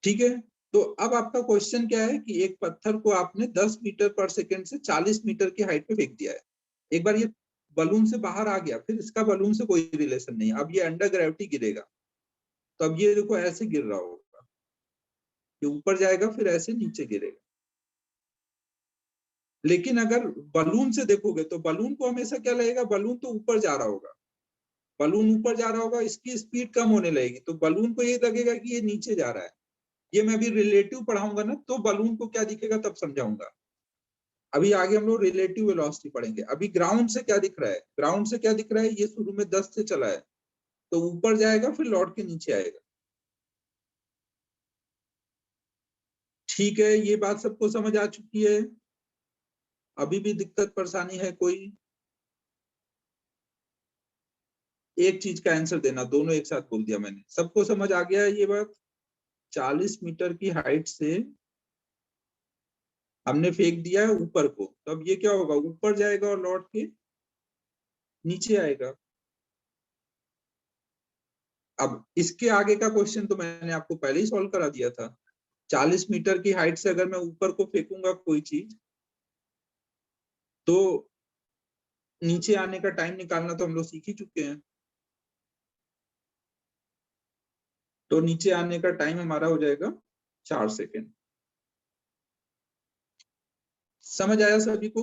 ठीक है, तो अब आपका क्वेश्चन क्या है कि एक पत्थर को आपने 10 मीटर पर सेकंड से 40 मीटर की हाइट पे फेंक दिया है। एक बार ये बलून से बाहर आ गया, फिर इसका बलून से कोई रिलेशन नहीं, अब ये अंडर ग्रेविटी गिरेगा। तो अब ये देखो ऐसे गिर रहा होगा, ये ऊपर जाएगा फिर ऐसे नीचे गिरेगा। लेकिन अगर बलून से देखोगे तो बलून को हमेशा क्या लगेगा, बलून तो ऊपर जा रहा होगा। बलून ऊपर जा रहा होगा, इसकी स्पीड कम होने लगेगी तो बलून को ये लगेगा कि ये नीचे जा रहा है। ये मैं अभी रिलेटिव पढ़ाऊंगा ना तो बलून को क्या दिखेगा तब समझाऊंगा। अभी आगे हम लोग रिलेटिव वेलोसिटी पढ़ेंगे। अभी ग्राउंड से क्या दिख रहा है, ग्राउंड से क्या दिख रहा है, ये शुरू में 10 से चला है तो ऊपर जाएगा फिर लौट के नीचे आएगा। ठीक है, ये बात सबको समझ आ चुकी है? अभी भी दिक्कत परेशानी है कोई? एक चीज का आंसर देना, दोनों एक साथ बोल दिया मैंने। सबको समझ आ गया है ये बात? 40 मीटर की हाइट से हमने फेंक दिया है ऊपर को, तो अब ये क्या होगा, ऊपर जाएगा और लौट के नीचे आएगा। अब इसके आगे का क्वेश्चन तो मैंने आपको पहले ही सॉल्व करा दिया था। 40 मीटर की हाइट से अगर मैं ऊपर को फेंकूंगा कोई चीज तो नीचे आने का टाइम निकालना तो हम लोग सीख ही चुके हैं। तो नीचे आने का टाइम हमारा हो जाएगा 4 सेकेंड। समझ आया सभी को?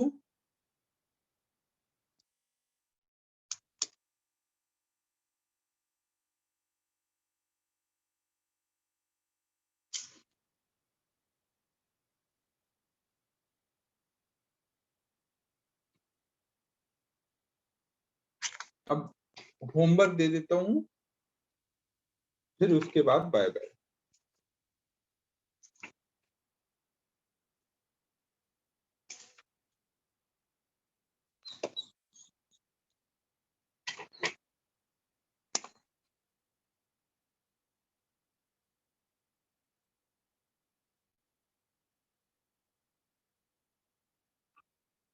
अब होमवर्क दे देता हूं, फिर उसके बाद बाय बाय।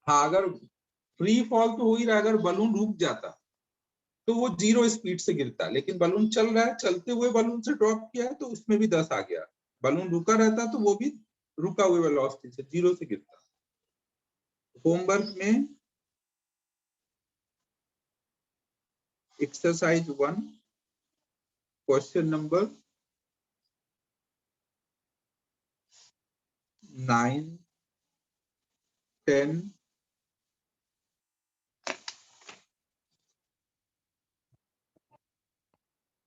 हाँ, अगर फ्री फॉल तो हो ही रहा है, अगर बलून रुक जाता तो वो 0 स्पीड से गिरता, लेकिन बलून चल रहा है, चलते हुए बलून से ड्रॉप किया है तो उसमें भी 10 आ गया। बलून रुका रहता तो वो भी रुका हुए वेलोसिटी से 0 से गिरता। होमवर्क में एक्सरसाइज 1 क्वेश्चन नंबर 9, 10,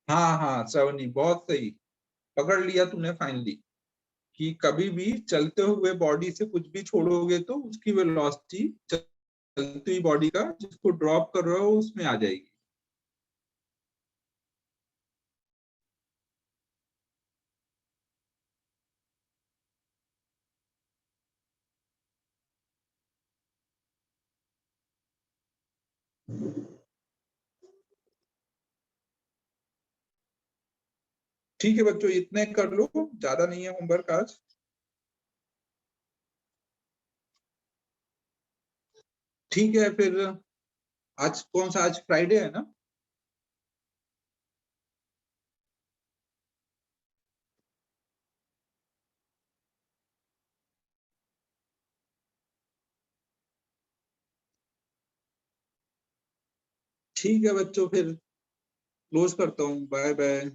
हाँ हाँ श्रवणी, बहुत सही पकड़ लिया तूने फाइनली, कि कभी भी चलते हुए बॉडी से कुछ भी छोड़ोगे तो उसकी वेलोसिटी चलती हुई बॉडी का जिसको ड्रॉप कर रहे हो उसमें आ जाएगी। ठीक है बच्चों, इतने कर लो, ज्यादा नहीं है होमवर्क आज। ठीक है फिर, आज कौन सा, आज फ्राइडे है ना? ठीक है बच्चों, फिर क्लोज करता हूँ, बाय बाय।